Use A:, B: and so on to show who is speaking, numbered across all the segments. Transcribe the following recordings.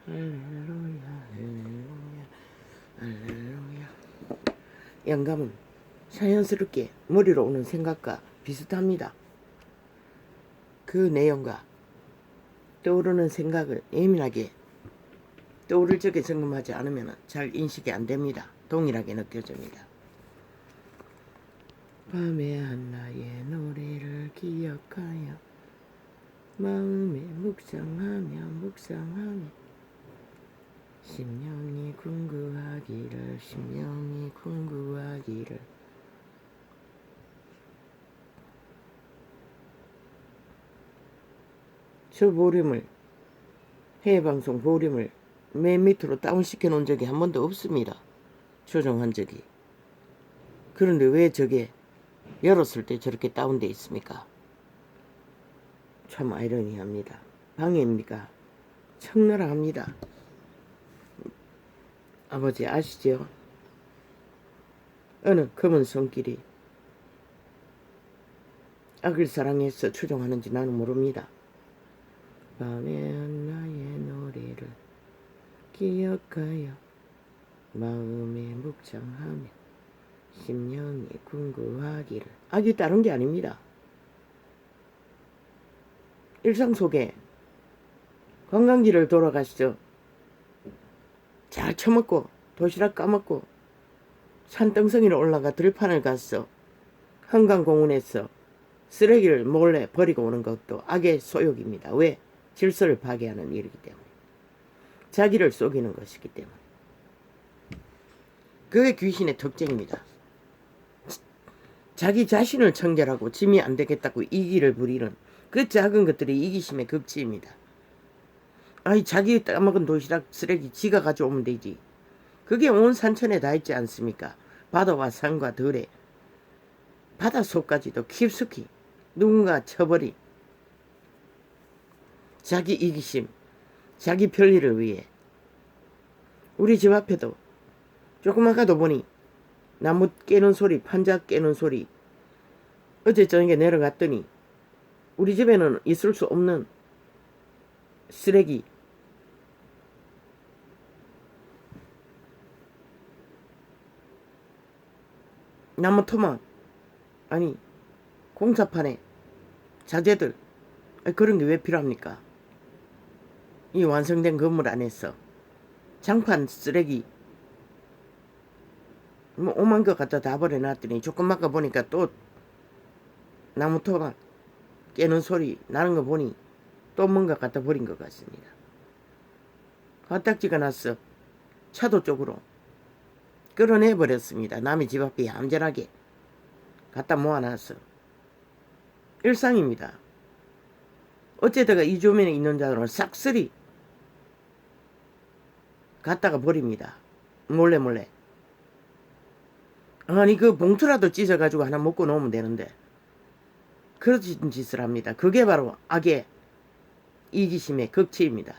A: 할렐루야, 할렐루야, 할렐루야. 영감은 자연스럽게 머리로 오는 생각과 비슷합니다. 그 내용과 떠오르는 생각을 예민하게 떠오를 적에 점검하지 않으면 잘 인식이 안 됩니다. 동일하게 느껴집니다. 밤에 한나의 노래를 기억하여 마음에 묵상하며 심령이 궁금하기를 저 보림을 해외방송 보림을 맨 밑으로 다운시켜 놓은 적이 한 번도 없습니다. 조정한 적이. 그런데 왜 저게 열었을 때 저렇게 다운돼 있습니까? 참 아이러니합니다. 방해입니까? 청나라합니다. 아버지 아시죠? 어느 검은 손길이 악을 사랑해서 추종하는지 나는 모릅니다. 밤에 한나의 노래를 기억하여 마음에 묵상하며 심령이 궁금하기를. 악이 다른 게 아닙니다. 일상 속에 관광지를 돌아가시죠. 잘 처먹고 도시락 까먹고 산등성이를 올라가 들판을 갔어. 한강공원에서 쓰레기를 몰래 버리고 오는 것도 악의 소욕입니다. 왜? 질서를 파괴하는 일이기 때문에. 자기를 속이는 것이기 때문에. 그게 귀신의 특징입니다. 자기 자신을 청결하고 짐이 안 되겠다고 이기를 부리는 그 작은 것들이 이기심의 극치입니다. 아니 자기 따먹은 도시락 쓰레기 지가 가져오면 되지. 그게 온 산천에 다 있지 않습니까? 바다와 산과 들에 바다 속까지도 깊숙이 누군가 쳐버린 자기 이기심, 자기 편리를 위해. 우리 집 앞에도 조금 아까도 보니 나무 깨는 소리, 판자 깨는 소리. 어제 저녁에 내려갔더니 우리 집에는 있을 수 없는 쓰레기, 나무 토막, 아니 공사판에 자재들, 그런 게 왜 필요합니까? 이 완성된 건물 안에서 장판 쓰레기 뭐 오만 거 갖다 다 버려놨더니 조금 아까 보니까 또 나무 토막 깨는 소리 나는 거 보니 또 뭔가 갖다 버린 것 같습니다. 화딱지가 났어. 차도 쪽으로 끌어내버렸습니다. 남의 집 앞에 얌전하게 갖다 모아놨어. 일상입니다. 어째다가 이 주변에 있는 자들은 싹쓸이 갖다가 버립니다. 몰래. 아니 그 봉투라도 찢어가지고 하나 먹고 놓으면 되는데 그런 짓을 합니다. 그게 바로 악의 이기심의 극치입니다.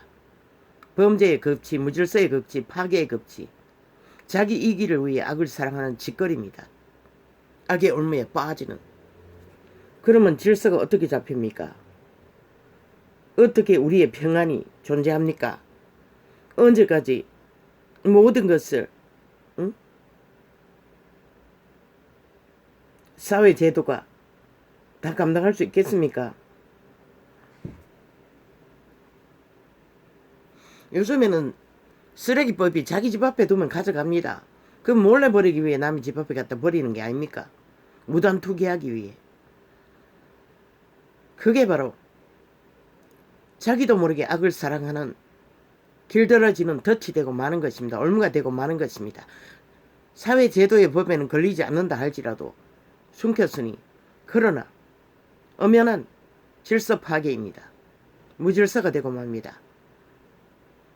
A: 범죄의 극치, 무질서의 극치, 파괴의 극치. 자기 이기를 위해 악을 사랑하는 짓거리입니다. 악의 올무에 빠지는. 그러면 질서가 어떻게 잡힙니까? 어떻게 우리의 평안이 존재합니까? 언제까지 모든 것을 사회 제도가 다 감당할 수 있겠습니까? 요즘에는 쓰레기법이 자기 집 앞에 두면 가져갑니다. 그럼 몰래 버리기 위해 남의 집 앞에 갖다 버리는 게 아닙니까? 무단 투기하기 위해. 그게 바로 자기도 모르게 악을 사랑하는 길들어지는 덫이 되고 마는 것입니다. 올무가 되고 마는 것입니다. 사회 제도의 법에는 걸리지 않는다 할지라도 숨겼으니 그러나 엄연한 질서 파괴입니다. 무질서가 되고 맙니다.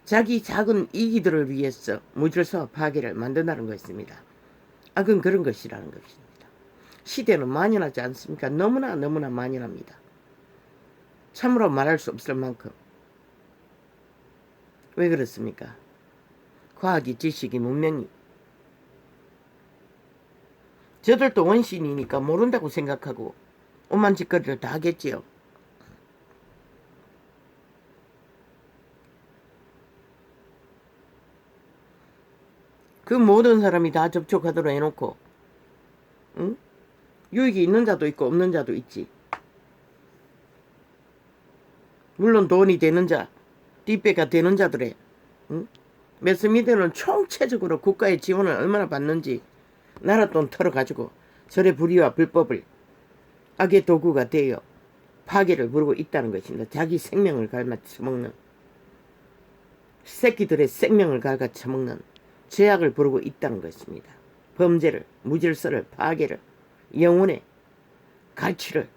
A: 자기 작은 이기들을 위해서 무질서와 파괴를 만든다는 것입니다. 악은 그런 것이라는 것입니다. 시대는 만연하지 않습니까? 너무나 만연합니다. 참으로 말할 수 없을 만큼. 왜 그렇습니까? 과학이, 지식이, 문명이. 저들도 원신이니까 모른다고 생각하고 오만 짓거리를 다 하겠지요. 그 모든 사람이 다 접촉하도록 해놓고, 응? 유익이 있는 자도 있고 없는 자도 있지. 물론 돈이 되는 자, 뒷배가 되는 자들의, 응? 매스미디어는 총체적으로 국가의 지원을 얼마나 받는지 나라 돈 털어가지고 절의 불의와 불법을 악의 도구가 되어 파괴를 부르고 있다는 것입니다. 자기 생명을 갈아쳐먹는, 새끼들의 생명을 갈아쳐먹는 죄악을 부르고 있다는 것입니다. 범죄를, 무질서를, 파괴를, 영혼의 가치를,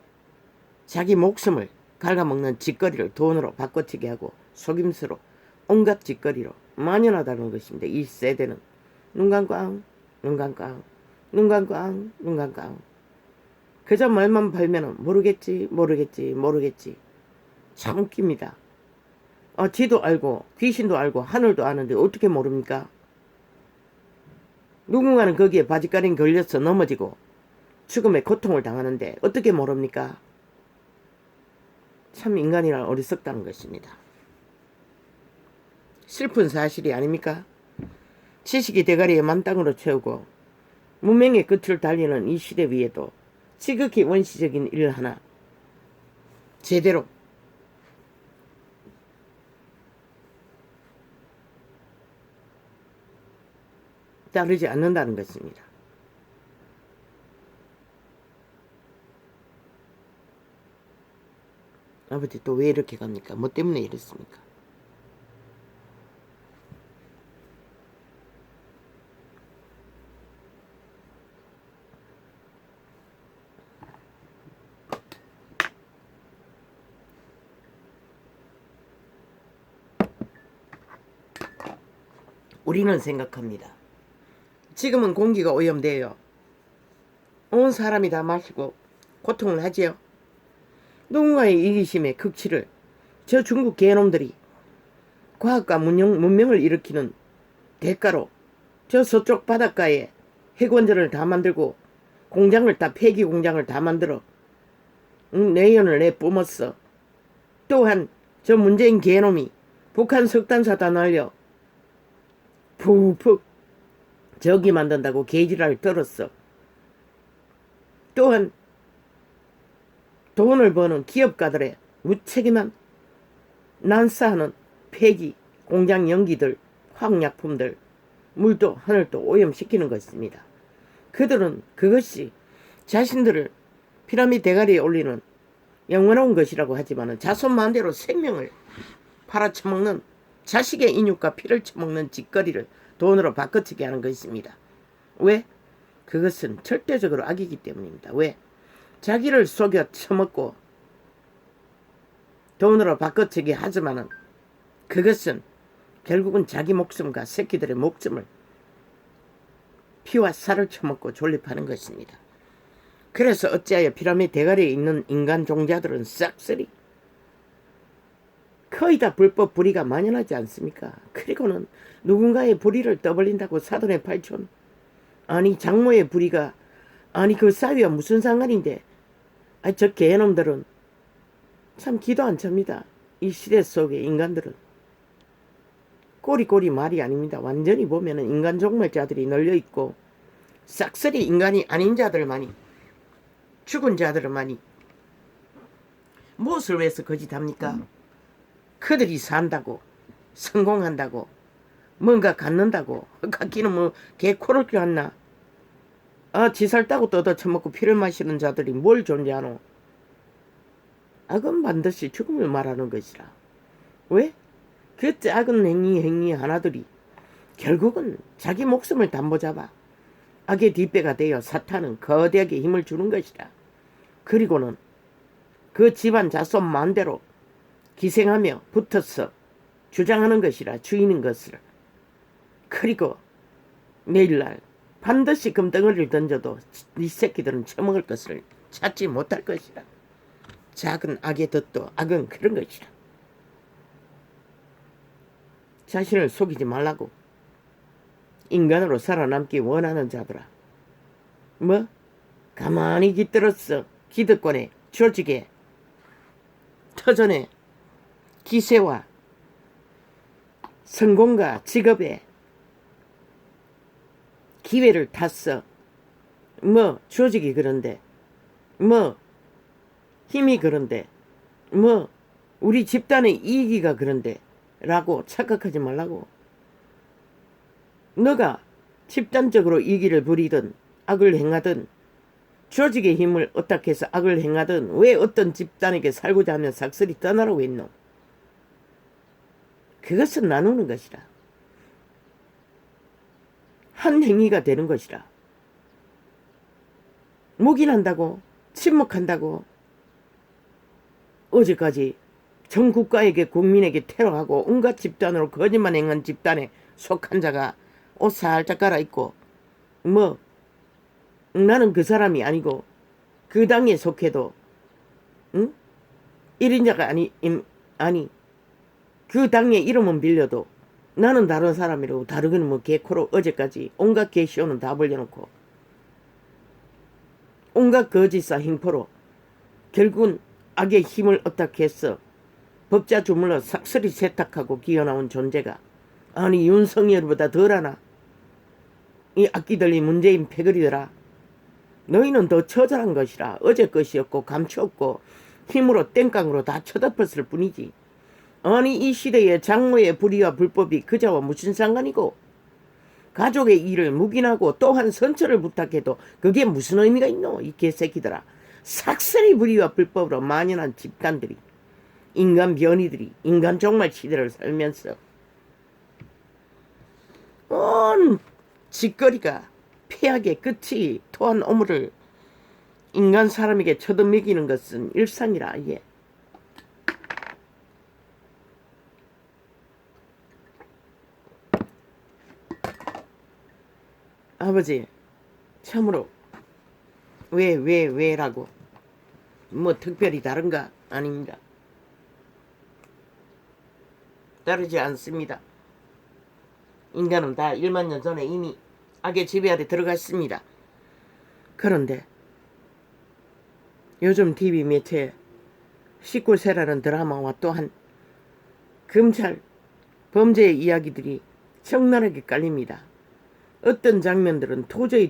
A: 자기 목숨을 갉아먹는 짓거리를 돈으로 바꿔치게 하고 속임수로 온갖 짓거리로 만연하다는 것입니다. 이 세대는 눈 감고 눈 감고 눈 감고 눈 감고 그저 말만 팔면은 모르겠지 참 웃깁니다. 지도 알고 귀신도 알고 하늘도 아는데 어떻게 모릅니까? 누군가는 거기에 바지가린 걸려서 넘어지고 죽음의 고통을 당하는데 어떻게 모릅니까? 참 인간이란 어리석다는 것입니다. 슬픈 사실이 아닙니까? 지식이 대가리에 만땅으로 채우고 문명의 끝을 달리는 이 시대 위에도 지극히 원시적인 일 하나 제대로 따르지 않는다는 것입니다. 아버지 또 왜 이렇게 갑니까? 뭐 때문에 이렇습니까? 우리는 생각합니다. 지금은 공기가 오염돼요. 온 사람이 다 마시고 고통을 하지요. 누군가의 이기심의 극치를 저 중국 개놈들이 과학과 문명을 일으키는 대가로 저 서쪽 바닷가에 핵원전을 다 만들고 공장을 다 폐기 공장을 다 만들어 내연을 내뿜었어. 또한 저 문재인 개놈이 북한 석탄사다 날려 푹푹 저기 만든다고 개지랄 떨었어. 또한 돈을 버는 기업가들의 무책임한 난사하는 폐기 공장 연기들, 화학약품들, 물도 하늘도 오염시키는 것입니다. 그들은 그것이 자신들을 피라미드 대가리에 올리는 영원한 것이라고 하지만 자손만대로 생명을 팔아쳐먹는 자식의 인육과 피를 처먹는 짓거리를 돈으로 바꿔치게 하는 것입니다. 왜? 그것은 절대적으로 악이기 때문입니다. 왜? 자기를 속여 처먹고 돈으로 바꿔치게 하지만은 그것은 결국은 자기 목숨과 새끼들의 목숨을 피와 살을 처먹고 존립하는 것입니다. 그래서 어찌하여 피라미드 대가리에 있는 인간 종자들은 싹쓸이 거의 다 불법 불의가 만연하지 않습니까? 그리고는 누군가의 불의를 떠벌린다고 사돈의 팔촌, 아니 장모의 불의가 아니 그 사위와 무슨 상관인데, 저 개놈들은 참 기도 안 찹니다. 이 시대 속의 인간들은 꼬리꼬리 말이 아닙니다. 완전히 보면은 인간 종말자들이 널려있고 싹쓸이 인간이 아닌 자들만이, 죽은 자들만이 무엇을 위해서 거짓합니까? 그들이 산다고, 성공한다고, 뭔가 갖는다고. 갖기는 뭐 개코를 껴안나. 지살 따고 뜯어 처먹고 피를 마시는 자들이 뭘 존재하노? 악은 반드시 죽음을 말하는 것이라. 왜? 그 작은 행위 하나들이 결국은 자기 목숨을 담보잡아 악의 뒷배가 되어 사탄은 거대하게 힘을 주는 것이라. 그리고는 그 집안 자손 마음대로 기생하며 붙어서 주장하는 것이라, 주인인 것을. 그리고 내일날 반드시 금덩어리를 던져도 이 새끼들은 처먹을 것을 찾지 못할 것이라. 작은 악의 덫도 악은 그런 것이라. 자신을 속이지 말라고. 인간으로 살아남기 원하는 자들아, 뭐 가만히 깃들었어. 기득권에, 조직에, 터전에, 기세와 성공과 직업에 기회를 탔어. 뭐 조직이 그런데, 뭐 힘이 그런데, 뭐 우리 집단의 이익이가 그런데 라고 착각하지 말라고. 너가 집단적으로 이기를 부리든 악을 행하든 조직의 힘을 어떻게 해서 악을 행하든 왜 어떤 집단에게 살고자 하면 삭슬이 떠나라고 했노? 그것은 나누는 것이라. 한 행위가 되는 것이라. 묵인한다고, 침묵한다고, 어제까지 전 국가에게 국민에게 테러하고 온갖 집단으로 거짓말 행한 집단에 속한 자가 옷 살짝 갈아입고 뭐 나는 그 사람이 아니고 그 당에 속해도 응? 1인자가 아니 그 당의 이름은 빌려도 나는 다른 사람이라고 다르기는 뭐 개코로 어제까지 온갖 개시오는 다 벌려놓고 온갖 거짓사 행포로 결국은 악의 힘을 어떻게 했어 법자 주물러 삭슬이 세탁하고 기어나온 존재가 아니 윤석열보다 덜하나 이 악기들이 문재인 패거리더라. 너희는 더 처절한 것이라. 어제 것이었고 감추었고 힘으로 땡깡으로 다 쳐덮었을 뿐이지. 아니 이 시대의 장모의 불의와 불법이 그자와 무슨 상관이고 가족의 일을 묵인하고 또한 선처를 부탁해도 그게 무슨 의미가 있노 이 개새끼들아. 삭슬이 불의와 불법으로 만연한 집단들이 인간 변이들이 인간 종말 시대를 살면서 온 짓거리가 폐악의 끝이 토한 오물을 인간 사람에게 쳐들먹이는 것은 일상이라. 예. 아버지 참으로 왜라고 뭐 특별히 다른가? 아닙니다. 다르지 않습니다. 인간은 다 1만 년 전에 이미 악의 지배 아래 들어갔습니다. 그런데 요즘 TV 매체에 19세라는 드라마와 또한 검찰 범죄의 이야기들이 적나라하게 깔립니다. 어떤 장면들은 도저히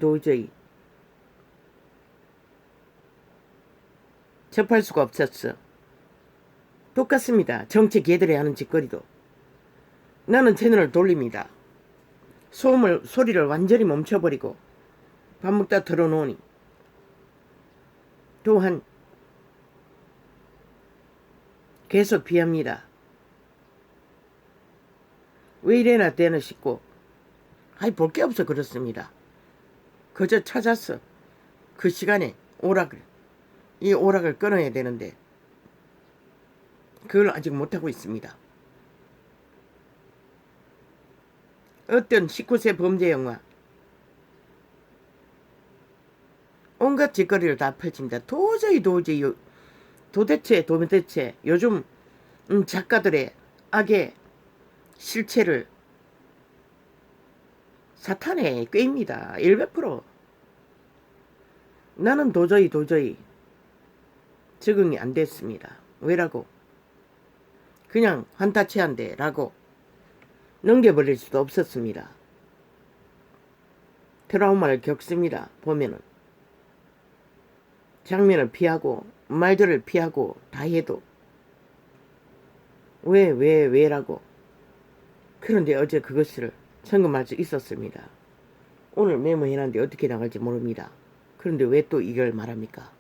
A: 접할 수가 없었어. 똑같습니다. 정치 개들이 하는 짓거리도. 나는 채널을 돌립니다. 소리를 완전히 멈춰버리고 밥 먹다 들어놓으니 또한 계속 비합니다. 왜 이래나 때나 싶고 볼 게 없어 그렇습니다. 그저 찾았어. 그 시간에 이 오락을 끊어야 되는데 그걸 아직 못하고 있습니다. 어떤 19세 범죄 영화 온갖 짓거리를 다 펼칩니다. 도대체 요즘 작가들의 악의 실체를 사탄에 꿰입니다. 100%. 나는 도저히 적응이 안 됐습니다. 왜라고? 그냥 환타치한데 라고 넘겨버릴 수도 없었습니다. 트라우마를 겪습니다. 보면은 장면을 피하고 말들을 피하고 다 해도 왜라고. 그런데 어제 그것을 점검할 수 있었습니다. 오늘 메모해놨는데 어떻게 나갈지 모릅니다. 그런데 왜 또 이걸 말합니까?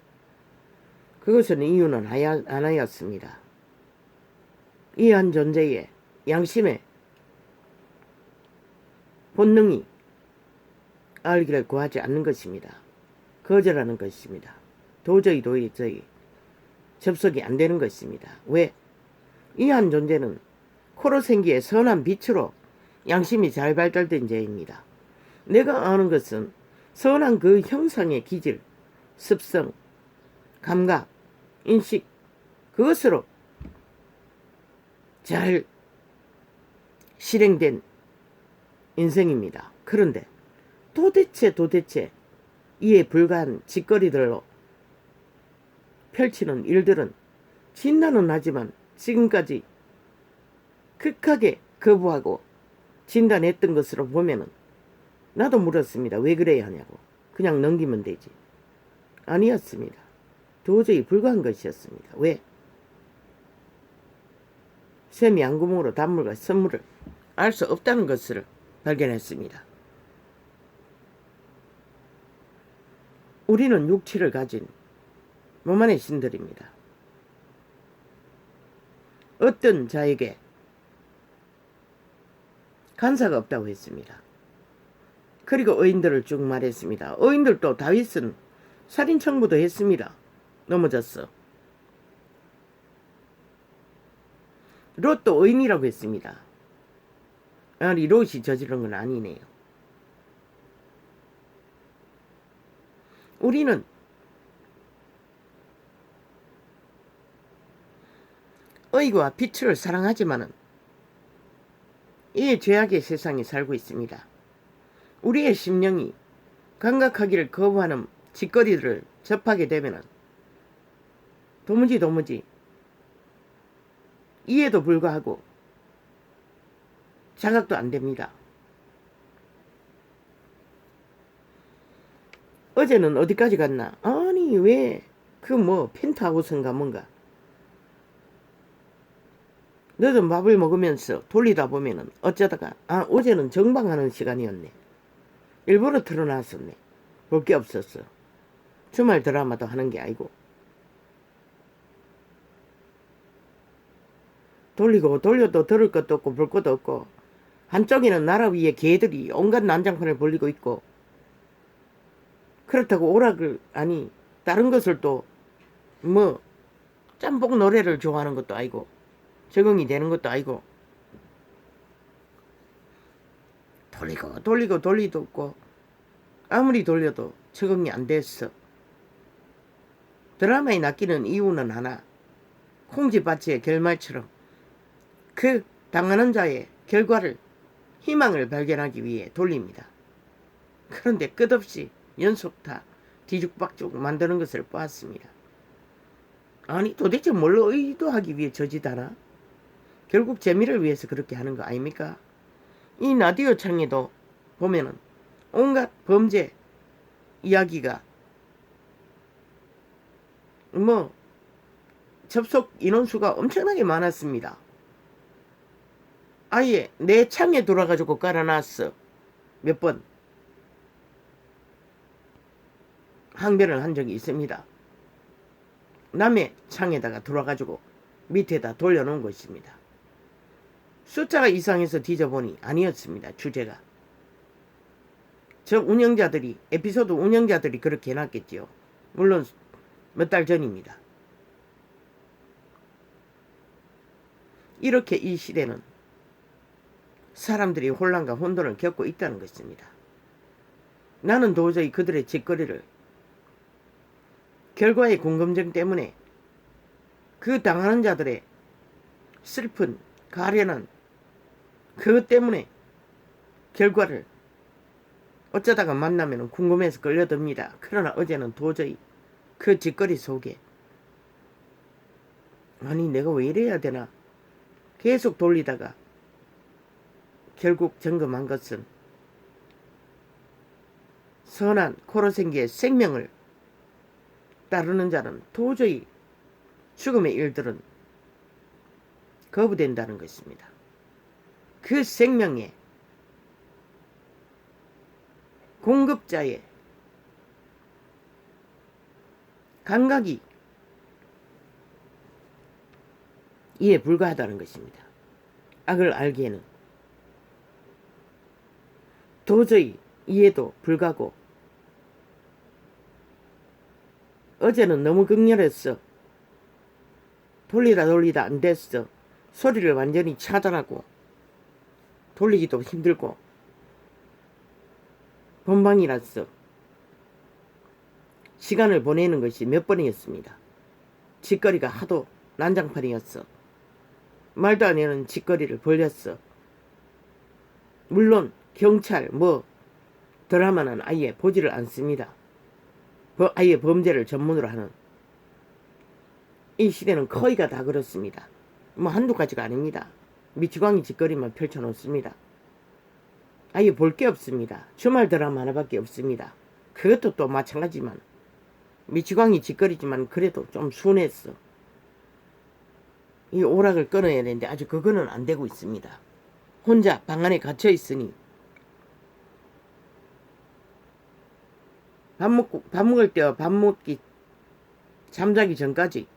A: 그것은 이유는 하나였습니다. 이 한 존재의 양심의 본능이 알기를 구하지 않는 것입니다. 거절하는 것입니다. 도저히 접속이 안 되는 것입니다. 왜? 이 한 존재는 코로 생기의 선한 빛으로 양심이 잘 발달된 자입니다. 내가 아는 것은 선한 그 형상의 기질, 습성, 감각, 인식, 그것으로 잘 실행된 인생입니다. 그런데 도대체 이에 불과한 짓거리들로 펼치는 일들은 진단은 하지만 지금까지 극하게 거부하고 진단했던 것으로 보면은 나도 물었습니다. 왜 그래야 하냐고. 그냥 넘기면 되지. 아니었습니다. 도저히 불가한 것이었습니다. 왜? 샘이 양구멍으로 단물과 선물을 알 수 없다는 것을 발견했습니다. 우리는 육체를 가진 몸 안의 신들입니다. 어떤 자에게 간사가 없다고 했습니다. 그리고 의인들을 쭉 말했습니다. 의인들도 다윗은 살인 청부도 했습니다. 넘어졌어. 롯도 의인이라고 했습니다. 아니 롯이 저지른 건 아니네요. 우리는 의와 빛을 사랑하지만은 이 죄악의 세상에 살고 있습니다. 우리의 심령이 감각하기를 거부하는 짓거리들을 접하게 되면은 도무지 이해도 불구하고 자각도 안 됩니다. 어제는 어디까지 갔나? 아니 왜 그 뭐 펜트하우스인가 뭔가 늦은 밥을 먹으면서 돌리다 보면은 어쩌다가 어제는 정방하는 시간이었네. 일부러 틀어놨었네. 볼 게 없었어. 주말 드라마도 하는 게 아니고. 돌리고 돌려도 들을 것도 없고 볼 것도 없고 한쪽에는 나라 위에 개들이 온갖 난장판을 벌리고 있고 그렇다고 오락을 아니 다른 것을 또 뭐 짬뽕 노래를 좋아하는 것도 아니고 적응이 되는 것도 아니고 돌리도 없고 아무리 돌려도 적응이 안 됐어. 드라마에 낚이는 이유는 하나. 콩쥐밭의 결말처럼 그 당하는 자의 결과를 희망을 발견하기 위해 돌립니다. 그런데 끝없이 연속 다 뒤죽박죽 만드는 것을 보았습니다. 아니 도대체 뭘로 의도하기 위해 저지다나? 결국 재미를 위해서 그렇게 하는 거 아닙니까? 이 라디오 창에도 보면은 온갖 범죄 이야기가 뭐 접속 인원수가 엄청나게 많았습니다. 아예 내 창에 돌아가지고 깔아놨어. 몇 번 항변을 한 적이 있습니다. 남의 창에다가 돌아가지고 밑에다 돌려놓은 것입니다. 숫자가 이상해서 뒤져보니 아니었습니다. 주제가. 저 운영자들이 에피소드 운영자들이 그렇게 해놨겠지요. 물론 몇 달 전입니다. 이렇게 이 시대는 사람들이 혼란과 혼돈을 겪고 있다는 것입니다. 나는 도저히 그들의 짓거리를 결과의 궁금증 때문에 그 당하는 자들의 슬픈 가련한 그것 때문에 결과를 어쩌다가 만나면 궁금해서 끌려듭니다. 그러나 어제는 도저히 그 짓거리 속에 아니 내가 왜 이래야 되나 계속 돌리다가 결국 점검한 것은 선한 코로생기의 생명을 따르는 자는 도저히 죽음의 일들은 거부된다는 것입니다. 그 생명의 공급자의 감각이 이에 불과하다는 것입니다. 악을 알기에는 도저히 이해도 불가고 어제는 너무 극렬했어. 돌리다 안 됐어. 소리를 완전히 차단하고 돌리기도 힘들고 본방이라서 시간을 보내는 것이 몇 번이었습니다. 짓거리가 하도 난장판이었어. 말도 안 되는 짓거리를 벌렸어. 물론 경찰 드라마는 아예 보지를 않습니다. 아예 범죄를 전문으로 하는 이 시대는 거의 다 그렇습니다. 한두 가지가 아닙니다. 미치광이 짓거리만 펼쳐놓습니다. 아예 볼 게 없습니다. 주말 드라마 하나밖에 없습니다. 그것도 또 마찬가지지만 미치광이 짓거리지만 그래도 좀 순했어. 이 오락을 끊어야 되는데 아주 그거는 안 되고 있습니다. 혼자 방 안에 갇혀 있으니 밥 먹을 때와 밥 먹기 잠자기 전까지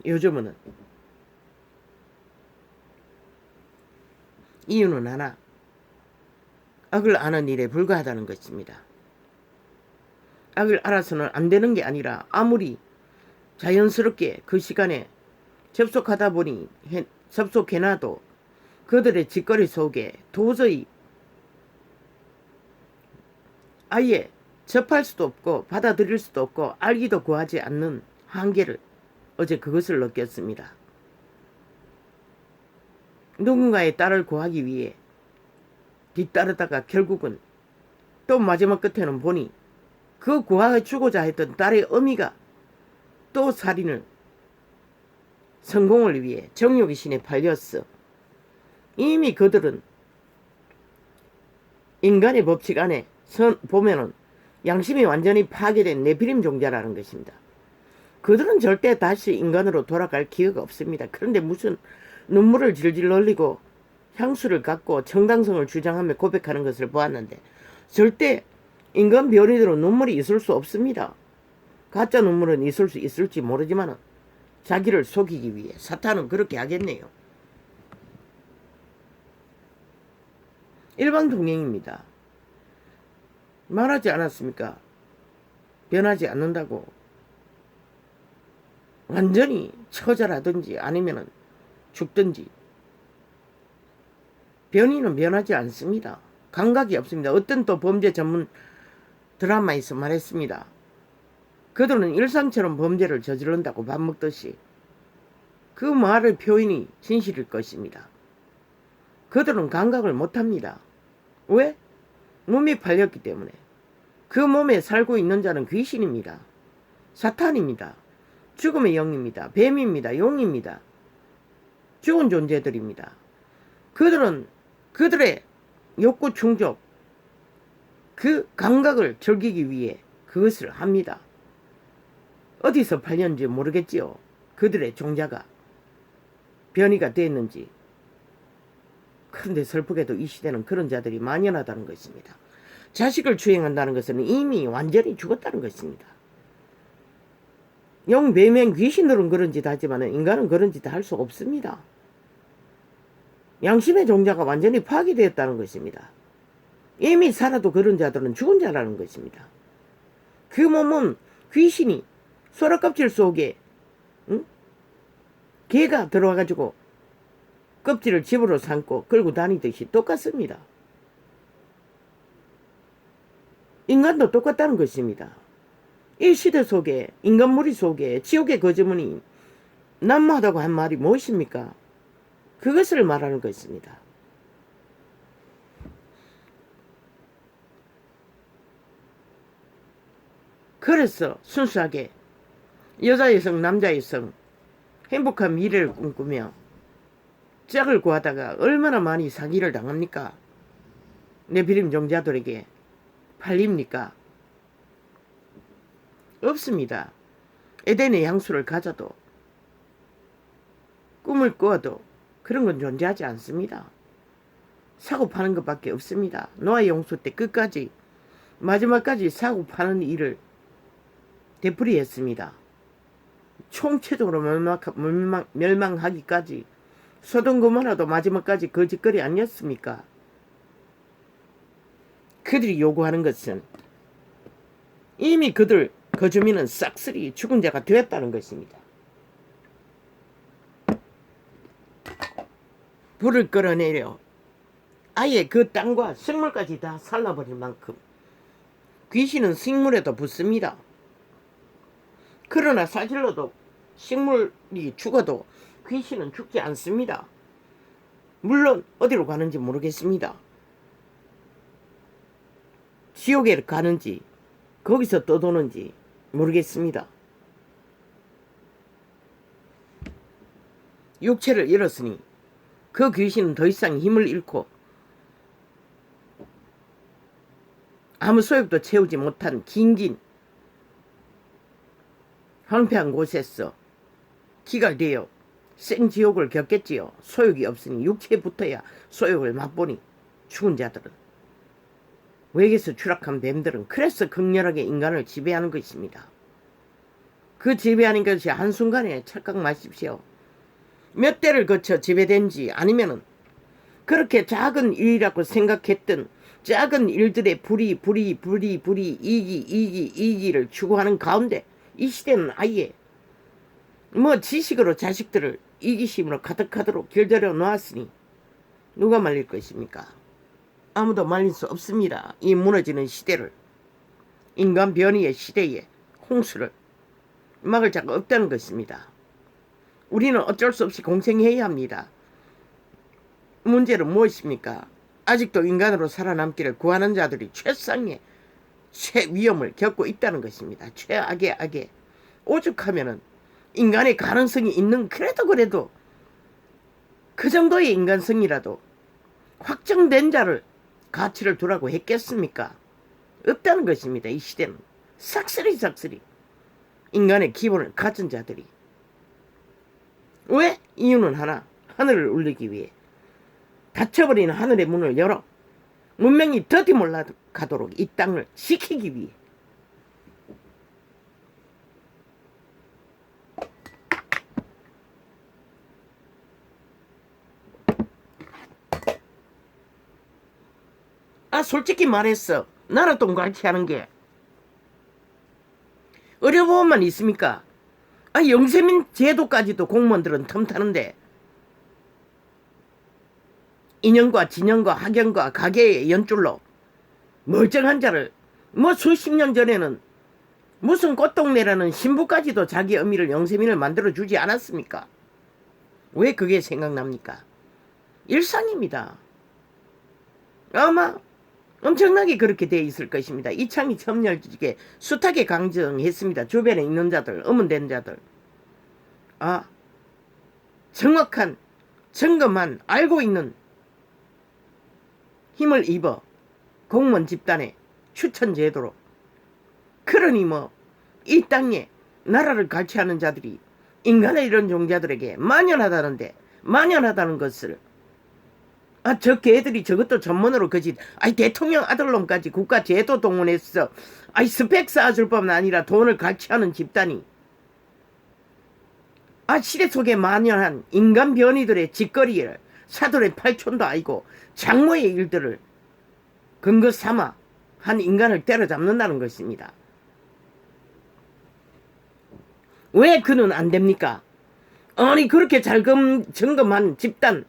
A: 요즘은 이유는 하나, 악을 아는 일에 불과하다는 것입니다. 악을 알아서는 안 되는 게 아니라 아무리 자연스럽게 그 시간에 접속하다 보니 접속해놔도 그들의 짓거리 속에 도저히 아예 접할 수도 없고 받아들일 수도 없고 알기도 구하지 않는 한계를 어제 그것을 느꼈습니다. 누군가의 딸을 구하기 위해 뒤따르다가 결국은 또 마지막 끝에는 보니 그 구하여 주고자 했던 딸의 어미가 또 살인을 성공을 위해 정욕의 신에 팔렸어. 이미 그들은 인간의 법칙 안에 보면은 양심이 완전히 파괴된 네피림 종자라는 것입니다. 그들은 절대 다시 인간으로 돌아갈 기회가 없습니다. 그런데 무슨 눈물을 질질 흘리고 향수를 갖고 정당성을 주장하며 고백하는 것을 보았는데 절대 인간 변이대로 눈물이 있을 수 없습니다. 가짜 눈물은 있을 수 있을지 모르지만 자기를 속이기 위해 사탄은 그렇게 하겠네요. 일방통행입니다. 말하지 않았습니까? 변하지 않는다고. 완전히 처절하든지 아니면 죽든지. 변이는 변하지 않습니다. 감각이 없습니다. 어떤 또 범죄 전문 드라마에서 말했습니다. 그들은 일상처럼 범죄를 저지른다고 밥 먹듯이. 그 말의 표현이 진실일 것입니다. 그들은 감각을 못합니다. 왜? 몸이 팔렸기 때문에. 그 몸에 살고 있는 자는 귀신입니다. 사탄입니다. 죽음의 영입니다. 뱀입니다. 용입니다. 죽은 존재들입니다. 그들은 그들의 욕구 충족, 그 감각을 즐기기 위해 그것을 합니다. 어디서 팔렸는지 모르겠지요. 그들의 종자가 변이가 됐는지. 그런데 슬프게도 이 시대는 그런 자들이 만연하다는 것입니다. 자식을 추행한다는 것은 이미 완전히 죽었다는 것입니다. 영 매명 귀신들은 그런 짓 하지만 인간은 그런 짓 할 수 없습니다. 양심의 종자가 완전히 파괴되었다는 것입니다. 이미 살아도 그런 자들은 죽은 자라는 것입니다. 그 몸은 귀신이 소라껍질 속에 개가 들어와가지고 껍질을 집으로 삼고 끌고 다니듯이 똑같습니다. 인간도 똑같다는 것입니다. 이 시대 속에 인간 무리 속에 지옥의 거저문이 난무하다고 한 말이 무엇입니까? 그것을 말하는 것입니다. 그래서 순수하게 여자 여성 남자 여성 행복한 미래를 꿈꾸며 짝을 구하다가 얼마나 많이 사기를 당합니까? 네피림 종자들에게 팔립니까? 없습니다. 에덴의 향수를 가져도 꿈을 꾸어도 그런 건 존재하지 않습니다. 사고 파는 것밖에 없습니다. 노아의 홍수 때 끝까지 마지막까지 사고 파는 일을 되풀이했습니다. 총체적으로 멸망하기까지 소돔 고모라도 마지막까지 그 짓거리 아니었습니까? 그들이 요구하는 것은 이미 그 주민은 싹쓸이 죽은 자가 되었다는 것입니다. 불을 끌어내려 아예 그 땅과 식물까지 다 살라버릴 만큼 귀신은 식물에도 붙습니다. 그러나 사실로도 식물이 죽어도 귀신은 죽지 않습니다. 물론 어디로 가는지 모르겠습니다. 지옥에 가는지 거기서 떠도는지 모르겠습니다. 육체를 잃었으니 그 귀신은 더 이상 힘을 잃고 아무 소욕도 채우지 못한 긴긴 황폐한 곳에서 기갈되어 생지옥을 겪겠지요. 소욕이 없으니 육체에 붙어야 소욕을 맛보니 죽은 자들은 외계에서 추락한 뱀들은 그래서 극렬하게 인간을 지배하는 것입니다. 그 지배하는 것이 한순간에 착각 마십시오. 몇 대를 거쳐 지배된지 아니면은 그렇게 작은 일이라고 생각했던 작은 일들의 이기를 추구하는 가운데 이 시대는 아예 지식으로 자식들을 이기심으로 가득하도록 길들여 놓았으니 누가 말릴 것입니까? 아무도 말릴 수 없습니다. 이 무너지는 시대를, 인간 변이의 시대에 홍수를 막을 자가 없다는 것입니다. 우리는 어쩔 수 없이 공생해야 합니다. 문제는 무엇입니까? 아직도 인간으로 살아남기를 구하는 자들이 최상의 최위험을 겪고 있다는 것입니다. 최악의 악에 오죽하면은 인간의 가능성이 있는 그래도 그 정도의 인간성이라도 확정된 자를 가치를 두라고 했겠습니까? 없다는 것입니다. 이 시대는 싹쓸이 인간의 기본을 가진 자들이. 왜? 이유는 하나, 하늘을 울리기 위해 닫혀버리는 하늘의 문을 열어 문명이 더디 몰락하도록 이 땅을 지키기 위해. 솔직히 말했어. 나라 똥갈치 하는 게 어려움만 있습니까? 영세민 제도까지도 공무원들은 틈타는데 인연과 진영과 학연과 가계의 연줄로 멀쩡한 자를 수십 년 전에는 무슨 꽃동네라는 신부까지도 자기 어미를 영세민을 만들어주지 않았습니까? 왜 그게 생각납니까? 일상입니다. 아마 엄청나게 그렇게 돼 있을 것입니다. 이창희 첨열직에 숱하게 강정했습니다. 주변에 있는 자들, 어문된 자들. 정확한 점검한 알고 있는 힘을 입어 공무원 집단의 추천 제도로. 그러니 이 땅에 나라를 갈취하는 자들이 인간의 이런 종자들에게 만연하다는 것을 저 개들이 저것도 전문으로 그지. 대통령 아들놈까지 국가 제도 동원해서 스펙 쌓아줄 뿐만 아니라 돈을 갈취하는 집단이 시대 속에 만연한 인간 변이들의 짓거리를 사돈의 팔촌도 아니고 장모의 일들을 근거 삼아 한 인간을 때려잡는다는 것입니다. 왜 그는 안 됩니까? 그렇게 잘 점검한 집단,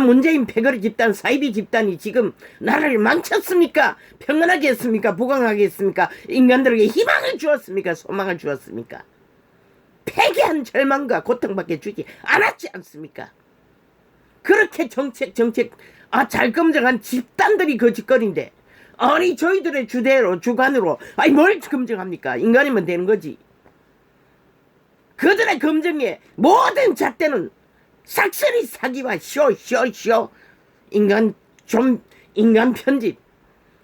A: 문재인 패거리 집단, 사이비 집단이 지금 나라를 망쳤습니까? 평안하게 했습니까? 부강하게 했습니까? 인간들에게 희망을 주었습니까? 소망을 주었습니까? 폐기한 절망과 고통밖에 주지 않았지 않습니까? 그렇게 정책 잘 검증한 집단들이 그 짓거리인데 저희들의 주관으로 뭘 검증합니까? 인간이면 되는 거지. 그들의 검증에 모든 잣대는 싹쓸이 사기와 쇼 인간 편집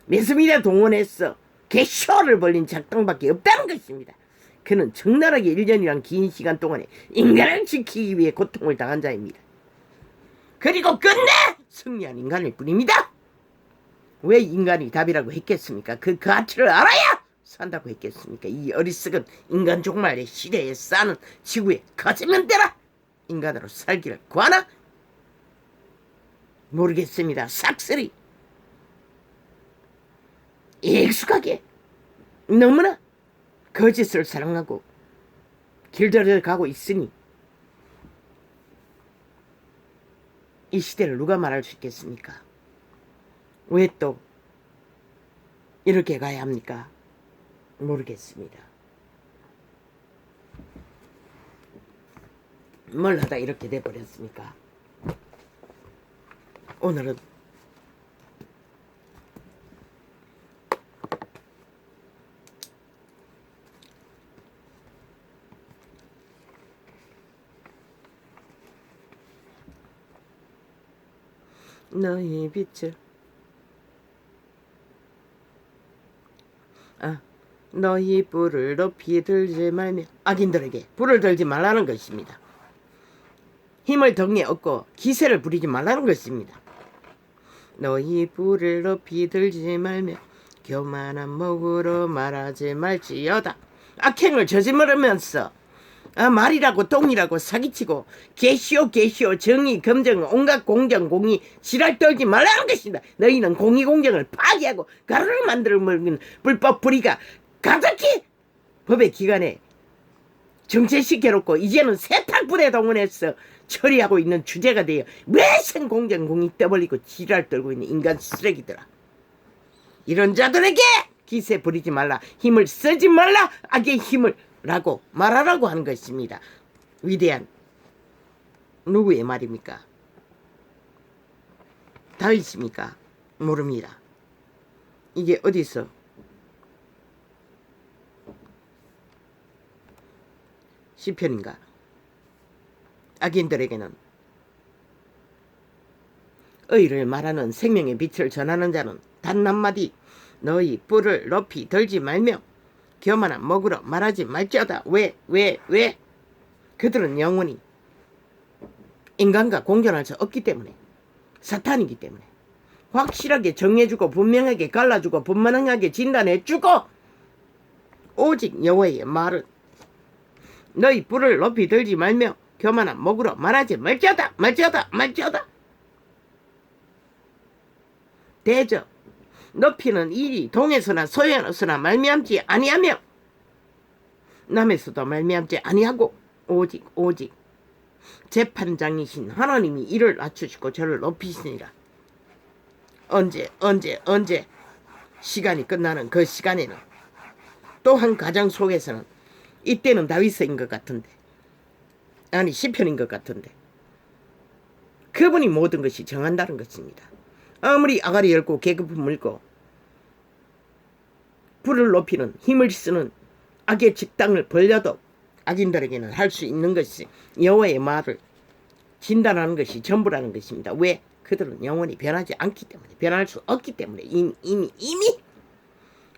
A: 매스미디어 동원해서 개쇼를 벌린 작동밖에 없다는 것입니다. 그는 적나라하게 1년이란 긴 시간 동안에 인간을 지키기 위해 고통을 당한 자입니다. 그리고 끝내 승리한 인간일 뿐입니다. 왜 인간이 답이라고 했겠습니까? 그 가치를 알아야 산다고 했겠습니까? 이 어리석은 인간 종말의 시대에 사는 지구에 거짓면 되라. 인간으로 살기를 구하나? 모르겠습니다. 싹쓸이 익숙하게 너무나 거짓을 사랑하고 길들여 가고 있으니 이 시대를 누가 말할 수 있겠습니까? 왜 또 이렇게 가야 합니까? 모르겠습니다. 뭘 하다 이렇게 돼버렸습니까? 오늘은 너희 빛을 너희 불을 높이 들지 말며 악인들에게 불을 들지 말라는 것입니다. 힘을 덩에 얻고 기세를 부리지 말라는 것입니다. 너희 불을 높이 들지 말며 교만한 목으로 말하지 말지어다. 악행을 저지르면서 말이라고 똥이라고 사기치고 개시오 정의 검정 온갖 공정 공의 지랄 떨지 말라는 것입니다. 너희는 공의 공정을 파괴하고 가루를 만들어 먹는 불법 불의가 가득히 법의 기관에 정체시켜놓고 이제는 세탁부대 동원해서 처리하고 있는 주제가 되어 매생 공정 공의 떠벌리고 지랄 떨고 있는 인간 쓰레기들아. 이런 자들에게 기세 부리지 말라, 힘을 쓰지 말라, 악의 힘을 라고 말하라고 하는 것입니다. 위대한 누구의 말입니까? 다윗입니까? 모릅니다. 이게 어디서 시편인가? 악인들에게는 의를 말하는 생명의 빛을 전하는 자는 단 한마디 너희 뿔을 높이 들지 말며 교만한 먹으러 말하지 말지어다. 왜? 그들은 영원히 인간과 공존할 수 없기 때문에, 사탄이기 때문에 확실하게 정해주고 분명하게 갈라주고 분명하게 진단해주고 오직 여호와의 말은 너희 뿔을 높이 들지 말며 교만한 목으로 말하지 말지어다. 대저 높이는 일이 동에서나 서에서나 말미암지 아니하며 남에서도 말미암지 아니하고 오직 재판장이신 하나님이 이를 낮추시고 저를 높이시니라. 언제 시간이 끝나는 그 시간에는 또 한 가정 속에서는 이때는 다윗인 것 같은데, 아니 시편인 것 같은데, 그분이 모든 것이 정한다는 것입니다. 아무리 아가리 열고 계급품 물고 불을 높이는 힘을 쓰는 악의 직당을 벌려도 악인들에게는 할 수 있는 것이 여호와의 말을 진단하는 것이 전부라는 것입니다. 왜? 그들은 영원히 변하지 않기 때문에, 변할 수 없기 때문에, 이미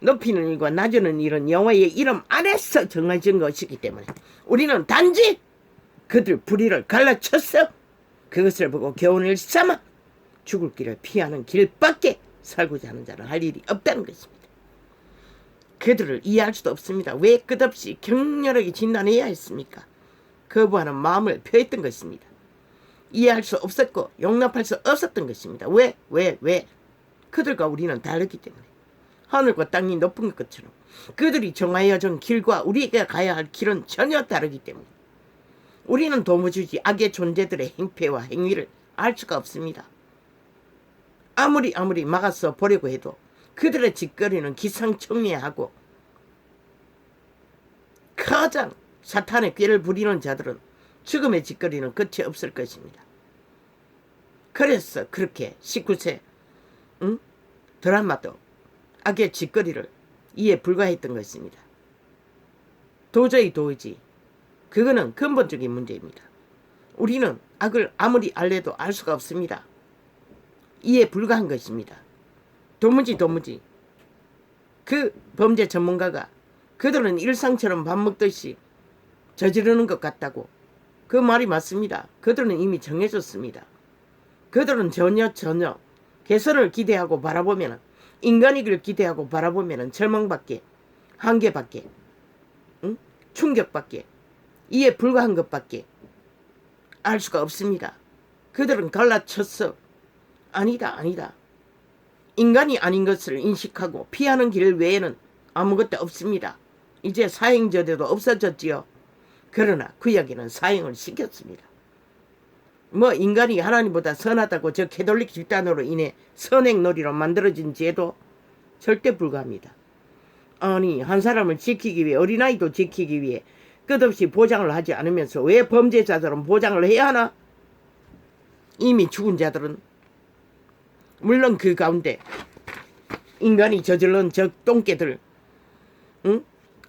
A: 높이는 일과 낮추는 일은 여호와의 이름 안에서 정해진 것이기 때문에 우리는 단지 그들 불의를 갈라쳐서 그것을 보고 교훈을 삼아 죽을 길을 피하는 길밖에 살고자 하는 자는 할 일이 없다는 것입니다. 그들을 이해할 수도 없습니다. 왜 끝없이 격렬하게 진단해야 했습니까? 거부하는 마음을 표했던 것입니다. 이해할 수 없었고 용납할 수 없었던 것입니다. 왜? 그들과 우리는 다르기 때문에, 하늘과 땅이 높은 것처럼 그들이 정하여 준 길과 우리가 가야 할 길은 전혀 다르기 때문에 우리는 도무지 악의 존재들의 행패와 행위를 알 수가 없습니다. 아무리 막아서 보려고 해도 그들의 짓거리는 기상천외하고 가장 사탄의 꾀를 부리는 자들은 죽음의 짓거리는 끝이 없을 것입니다. 그래서 그렇게 19세 드라마도 악의 짓거리를 이해 불가했던 것입니다. 도저히 그거는 근본적인 문제입니다. 우리는 악을 아무리 알래도 알 수가 없습니다. 이해 불가한 것입니다. 도무지 그 범죄 전문가가 그들은 일상처럼 밥 먹듯이 저지르는 것 같다고, 그 말이 맞습니다. 그들은 이미 정해졌습니다. 그들은 전혀 개선을 기대하고 바라보면, 인간이길 기대하고 바라보면 절망밖에, 한계밖에, 충격밖에, 이해 불가한 것밖에 알 수가 없습니다. 그들은 갈라쳤어. 아니다. 인간이 아닌 것을 인식하고 피하는 길 외에는 아무것도 없습니다. 이제 사형제도도 없어졌지요. 그러나 구약에는 사형을 시켰습니다. 인간이 하나님보다 선하다고 저 캐톨릭 집단으로 인해 선행놀이로 만들어진 제도 절대 불가합니다. 아니, 한 사람을 지키기 위해, 어린아이도 지키기 위해 끝없이 보장을 하지 않으면서 왜 범죄자들은 보장을 해야 하나? 이미 죽은 자들은 물론 그 가운데 인간이 저질른 저 똥개들,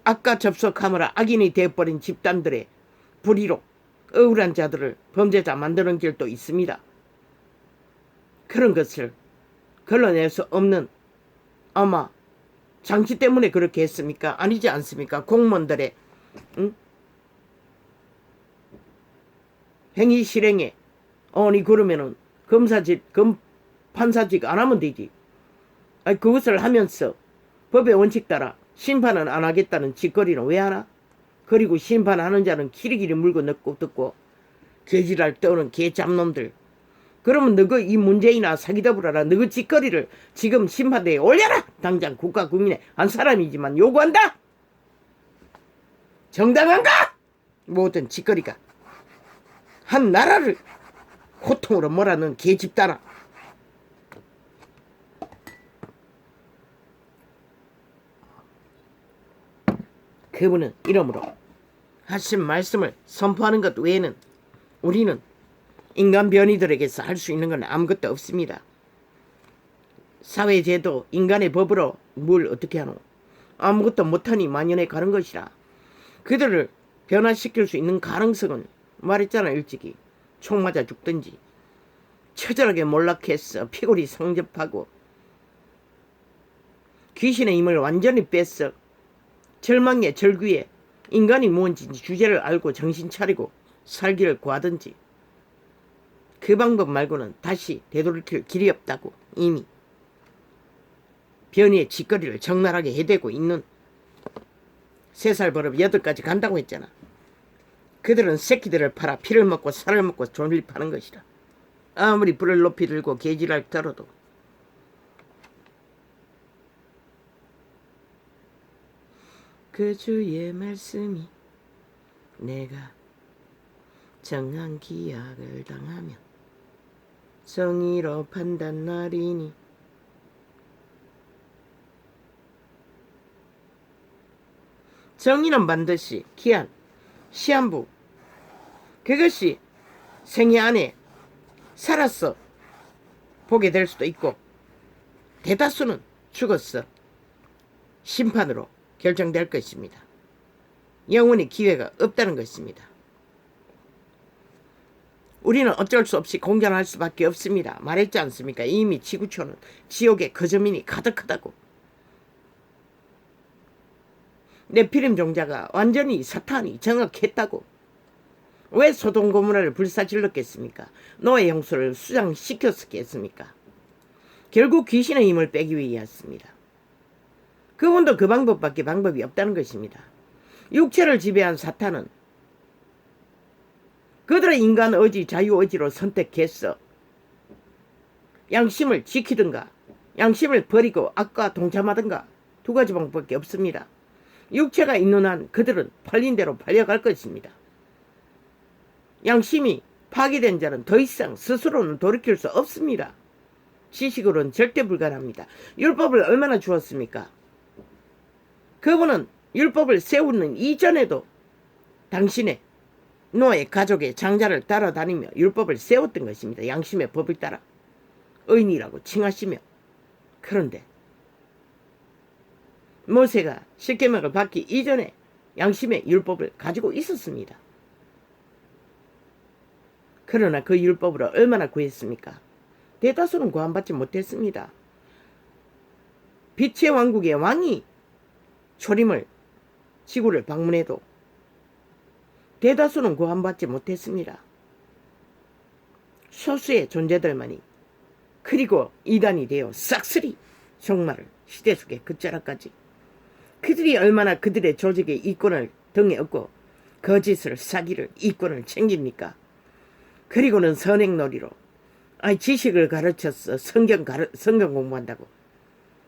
A: 악과 접속함으로 악인이 되어버린 집단들의 불의로 억울한 자들을 범죄자 만드는 길도 있습니다. 그런 것을 걸러낼 수 없는, 아마 장치 때문에 그렇게 했습니까? 아니지 않습니까? 공무원들의 행위 실행에 아니 그러면은 판사직 안 하면 되지. 아니 그것을 하면서 법의 원칙 따라 심판은 안 하겠다는 짓거리는 왜 하나? 그리고 심판하는 자는 키리키리 물고 듣고 개지랄 떠는 개잡놈들. 그러면 너그 이 문재인이나 사기더불어라. 너그 짓거리를 지금 심판대에 올려라. 당장 국가 국민의 한 사람이지만 요구한다. 정당한가? 모든 짓거리가 한 나라를 고통으로 몰아넣은 개집단아. 그분은 이러므로 하신 말씀을 선포하는 것 외에는 우리는 인간 변이들에게서 할 수 있는 건 아무것도 없습니다. 사회제도 인간의 법으로 뭘 어떻게 하노? 아무것도 못하니 만연해 가는 것이라. 그들을 변화시킬 수 있는 가능성은 말했잖아 일찍이. 총 맞아 죽든지 처절하게 몰락해서 피골이 상접하고 귀신의 힘을 완전히 뺐어 절망의 절규에 인간이 뭔지 주제를 알고 정신 차리고 살기를 구하든지 그 방법 말고는 다시 되돌이킬 길이 없다고. 이미 변이의 짓거리를 적나라하게 해대고 있는 3살 버릇 8까지 간다고 했잖아. 그들은 새끼들을 팔아 피를 먹고 살을 먹고 존립하는 것이다. 아무리 불을 높이 들고 개지랄 떨어도 그 주의 말씀이 내가 정한 기약을 당하면 정의로 판단하리니 정의는 반드시 기한 시한부 그것이 생애 안에 살았어 보게 될 수도 있고 대다수는 죽었어 심판으로 결정될 것입니다. 영원히 기회가 없다는 것입니다. 우리는 어쩔 수 없이 공견할 수밖에 없습니다. 말했지 않습니까? 이미 지구촌은 지옥의 거저민이 가득하다고. 네피림 종자가 완전히 사탄이 정확했다고. 왜 소돔 고모라를 불사질렀겠습니까? 노예 형수를 수장시켰겠습니까? 결국 귀신의 힘을 빼기 위해였습니다. 그분도 그 방법밖에 방법이 없다는 것입니다. 육체를 지배한 사탄은 그들의 인간 의지, 자유 의지로 선택했어. 양심을 지키든가 양심을 버리고 악과 동참하든가 2가지 방법밖에 없습니다. 육체가 있는 한 그들은 팔린 대로 팔려갈 것입니다. 양심이 파괴된 자는 더 이상 스스로는 돌이킬 수 없습니다. 지식으로는 절대 불가능합니다. 율법을 얼마나 주었습니까? 그분은 율법을 세우는 이전에도 당신의 노예 가족의 장자를 따라다니며 율법을 세웠던 것입니다. 양심의 법을 따라 의인이라고 칭하시며. 그런데 모세가 십계명을 받기 이전에 양심의 율법을 가지고 있었습니다. 그러나 그 율법으로 얼마나 구했습니까? 대다수는 구원받지 못했습니다. 빛의 왕국의 왕이 초림을 지구를 방문해도 대다수는 구원받지 못했습니다. 소수의 존재들만이 그리고 이단이 되어 싹쓸이 종말을 시대 속에 끝자락까지 그들이 얼마나 그들의 조직의 이권을 등에 업고 거짓을 사기를 이권을 챙깁니까? 그리고는 선행놀이로 지식을 가르쳐서 성경 공부한다고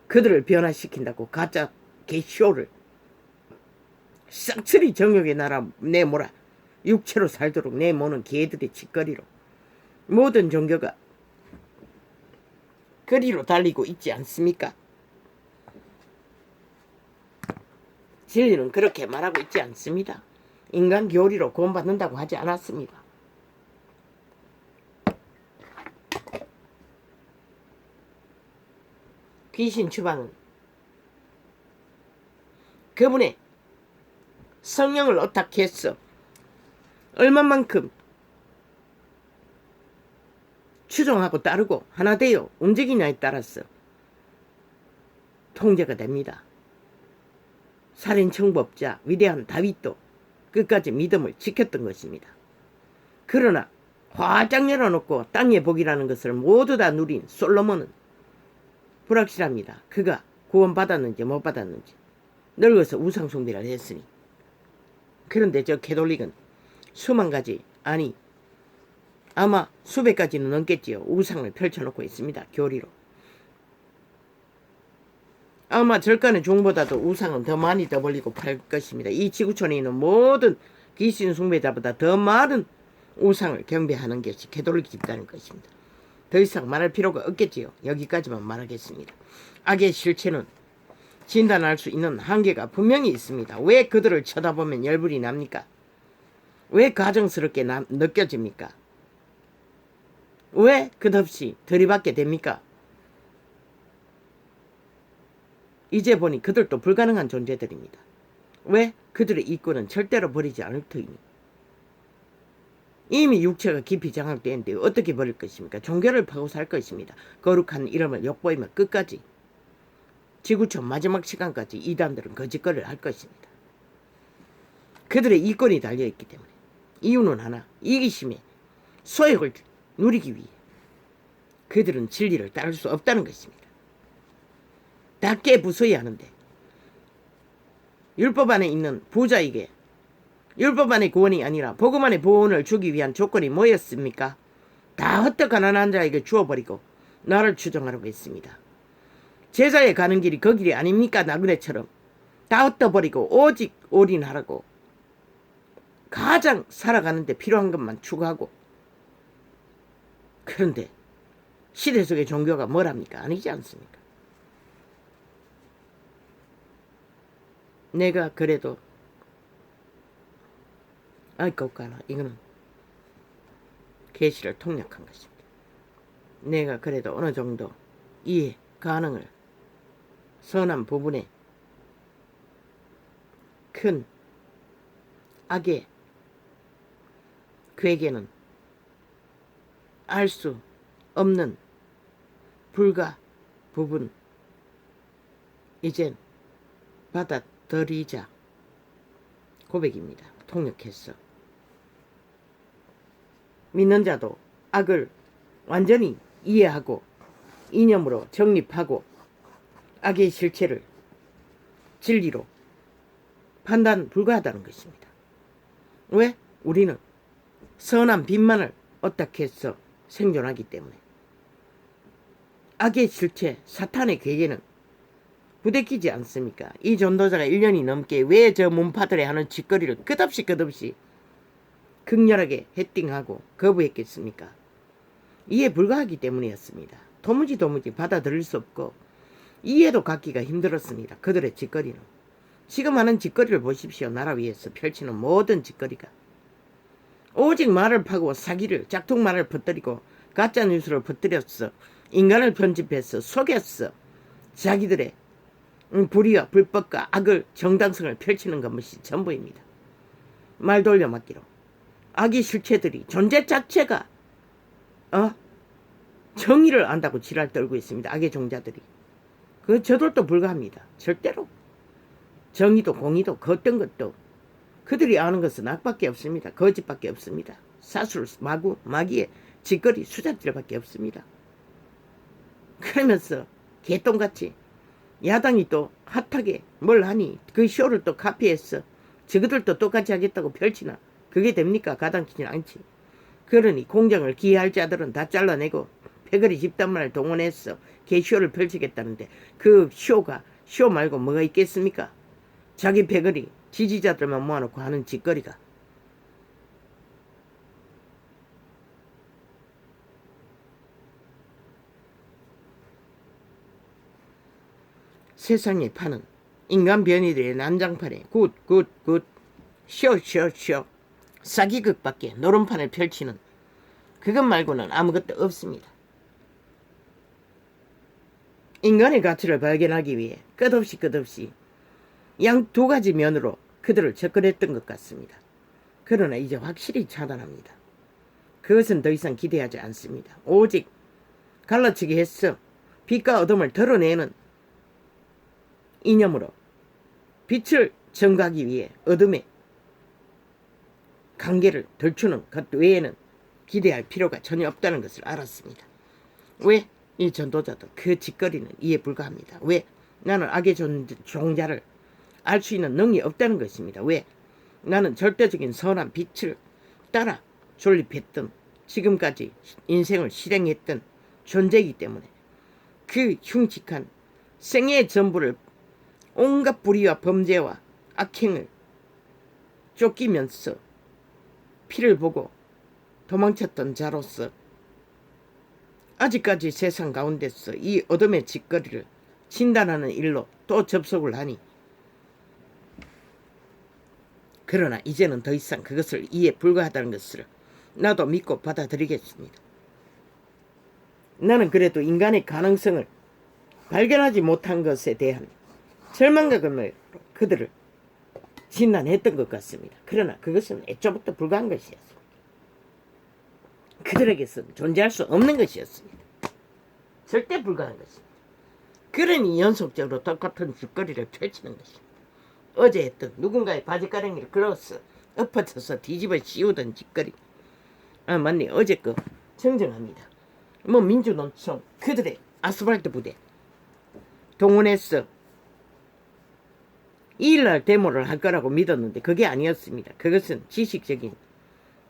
A: 그들을 변화시킨다고 가짜 개쇼를 싹쓸이 정욕의 나라 내몰아 육체로 살도록 내모는 개들의 짓거리로 모든 종교가 거리로 달리고 있지 않습니까? 진리는 그렇게 말하고 있지 않습니다. 인간 교리로 구원받는다고 하지 않았습니다. 귀신 추방은 그분의 성령을 어떻게했어 얼마만큼 추종하고 따르고 하나 되어 움직이냐에 따라서 통제가 됩니다. 살인청법자 위대한 다윗도 끝까지 믿음을 지켰던 것입니다. 그러나 화짝 열어놓고 땅의 복이라는 것을 모두 다 누린 솔로몬은 불확실합니다. 그가 구원받았는지 못 받았는지. 늙어서 우상숭배를 했으니. 그런데 저 캐톨릭은 수만 가지, 아니 아마 수백 가지는 넘겠지요. 우상을 펼쳐놓고 있습니다. 교리로. 아마 절간의 종보다도 우상은 더 많이 떠벌리고 팔 것입니다. 이 지구촌에 있는 모든 귀신 숭배자보다 더 많은 우상을 경배하는 것이 캐톨릭 집단인 것입니다. 더 이상 말할 필요가 없겠지요. 여기까지만 말하겠습니다. 악의 실체는 진단할 수 있는 한계가 분명히 있습니다. 왜 그들을 쳐다보면 열불이 납니까? 왜 가정스럽게 느껴집니까? 왜 끝없이 들이받게 됩니까? 이제 보니 그들도 불가능한 존재들입니다. 왜? 그들의 이권은 절대로 버리지 않을 터이니. 이미 육체가 깊이 장악되었는데 어떻게 버릴 것입니까? 종교를 파고 살 것입니다. 거룩한 이름을 욕보이며 끝까지 지구촌 마지막 시간까지 이단들은 거짓거리를 할 것입니다. 그들의 이권이 달려있기 때문에. 이유는 하나, 이기심에 소욕을 누리기 위해 그들은 진리를 따를 수 없다는 것입니다. 다 깨부숴야 하는데 율법 안에 있는 부자에게 율법 안의 구원이 아니라 복음 안의 구원을 주기 위한 조건이 뭐였습니까? 다 헛떡 가난한 자에게 주어버리고 나를 추종하라고 했습니다. 제자에 가는 길이 그 길이 아닙니까? 나그네처럼 다 헛떡버리고 오직 올인하라고. 가장 살아가는데 필요한 것만 추구하고. 그런데 시대 속의 종교가 뭐랍니까? 아니지 않습니까? 내가 그래도 아이까나 이거는 계시를 통역한 것입니다. 내가 그래도 어느 정도 이해 가능을 선한 부분에 큰 악의 괴계는 알 수 없는 불가 부분 이젠 받아들이자 고백입니다. 통역했어. 믿는 자도 악을 완전히 이해하고 이념으로 정립하고 악의 실체를 진리로 판단 불가하다는 것입니다. 왜? 우리는 선한 빛만을 어떻게 해서 생존하기 때문에. 악의 실체, 사탄의 괴계는 부대끼지 않습니까? 이 전도자가 1년이 넘게 왜 저 문파들이 하는 짓거리를 끝없이 극렬하게 헤딩하고 거부했겠습니까? 이해 불가하기 때문이었습니다. 도무지 받아들일 수 없고 이해도 갖기가 힘들었습니다. 그들의 짓거리는. 지금 하는 짓거리를 보십시오. 나라 위에서 펼치는 모든 짓거리가. 오직 말을 파고 사기를 짝퉁말을 퍼뜨리고 가짜뉴스를 퍼뜨렸어. 인간을 편집해서 속였어. 자기들의 불의와 불법과 악을 정당성을 펼치는 것이 전부입니다. 말 돌려막기로 악의 실체들이 존재 자체가 정의를 안다고 지랄 떨고 있습니다. 악의 종자들이. 그 저들도 불가합니다. 절대로. 정의도 공의도 그 어떤 것도 그들이 아는 것은 악밖에 없습니다. 거짓밖에 없습니다. 사술, 마구, 마귀의 짓거리, 수작질밖에 없습니다. 그러면서 개똥같이 야당이 또 핫하게 뭘 하니 그 쇼를 또 카피했어. 저그들도 똑같이 하겠다고 펼치나. 그게 됩니까? 가당키진 않지. 그러니 공정을 기해할 자들은 다 잘라내고 패거리 집단만을 동원했어. 개 쇼를 펼치겠다는데 그 쇼가 쇼 말고 뭐가 있겠습니까? 자기 패거리 지지자들만 모아놓고 하는 짓거리가. 세상에 파는 인간 변이들의 난장판에 굿 쇼 사기극밖에 노름판을 펼치는 그것 말고는 아무것도 없습니다. 인간의 가치를 발견하기 위해 끝없이 양 두 가지 면으로 그들을 접근했던 것 같습니다. 그러나 이제 확실히 차단합니다. 그것은 더 이상 기대하지 않습니다. 오직 갈라치기 해서 빛과 어둠을 드러내는 이념으로 빛을 전가하기 위해 어둠의 관계를 덜추는 것 외에는 기대할 필요가 전혀 없다는 것을 알았습니다. 왜? 이 전도자도 그 짓거리는 이해 불가합니다. 왜? 나는 악의 종자를 알 수 있는 능력이 없다는 것입니다. 왜? 나는 절대적인 선한 빛을 따라 존립했던, 지금까지 인생을 실행했던 존재이기 때문에 그 흉측한 생애의 전부를 온갖 불의와 범죄와 악행을 쫓기면서 피를 보고 도망쳤던 자로서 아직까지 세상 가운데서 이 어둠의 짓거리를 진단하는 일로 또 접속을 하니, 그러나 이제는 더 이상 그것을 이해 불가하다는 것을 나도 믿고 받아들이겠습니다. 나는 그래도 인간의 가능성을 발견하지 못한 것에 대한 절망감을 그들을 진단했던 것 같습니다. 그러나 그것은 애초부터 불가한 것이었습니다. 그들에게서는 존재할 수 없는 것이었습니다. 절대 불가한 것입니다. 그러니 연속적으로 똑같은 짓거리를 펼치는 것입니다. 어제 했던 누군가의 바지가랑이를 걸어서 엎어쳐서 뒤집어 씌우던 짓거리. 아, 맞네. 어제 거 정정합니다. 민주노총 그들의 아스팔트 부대 동원해서 2일날 데모를 할 거라고 믿었는데 그게 아니었습니다. 그것은 지식적인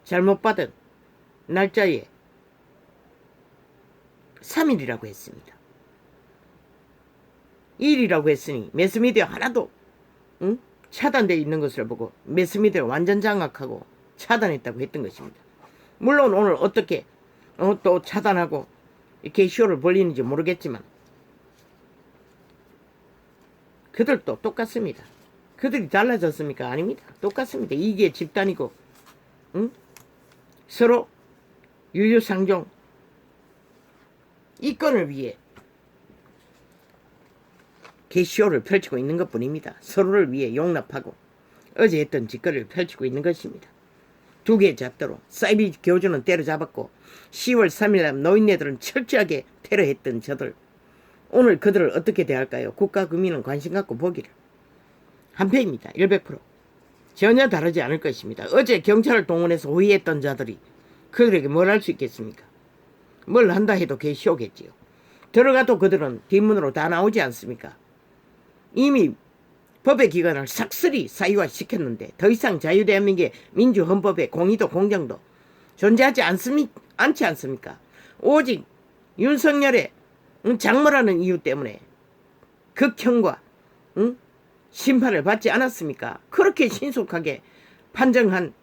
A: 잘못 받은 날짜에 3일이라고 했습니다. 2일이라고 했으니 매스미디어 하나도 차단되어 있는 것을 보고 매스미디어를 완전 장악하고 차단했다고 했던 것입니다. 물론 오늘 어떻게 또 차단하고 이렇게 쇼를 벌리는지 모르겠지만 그들도 똑같습니다. 그들이 달라졌습니까? 아닙니다. 똑같습니다. 이게 집단이고 서로 유유상종 이권을 위해 개쇼를 펼치고 있는 것뿐입니다. 서로를 위해 용납하고 어제 했던 짓거리를 펼치고 있는 것입니다. 두 개의 잣대로 사이비 교주는 때려잡았고 10월 3일 노인네들은 철저하게 테러했던 저들, 오늘 그들을 어떻게 대할까요? 국가 국민은 관심 갖고 보기를. 한패입니다. 100%. 전혀 다르지 않을 것입니다. 어제 경찰을 동원해서 호위했던 자들이 그들에게 뭘 할 수 있겠습니까? 뭘 한다 해도 개쇼겠지요. 들어가도 그들은 뒷문으로 다 나오지 않습니까? 이미 법의 기관을 삭슬이 사유화시켰는데 더 이상 자유대한민국의 민주헌법의 공의도 공정도 존재하지 않지 않습니까? 오직 윤석열의 장모라는 이유 때문에 극형과 심판을 받지 않았습니까? 그렇게 신속하게 판정한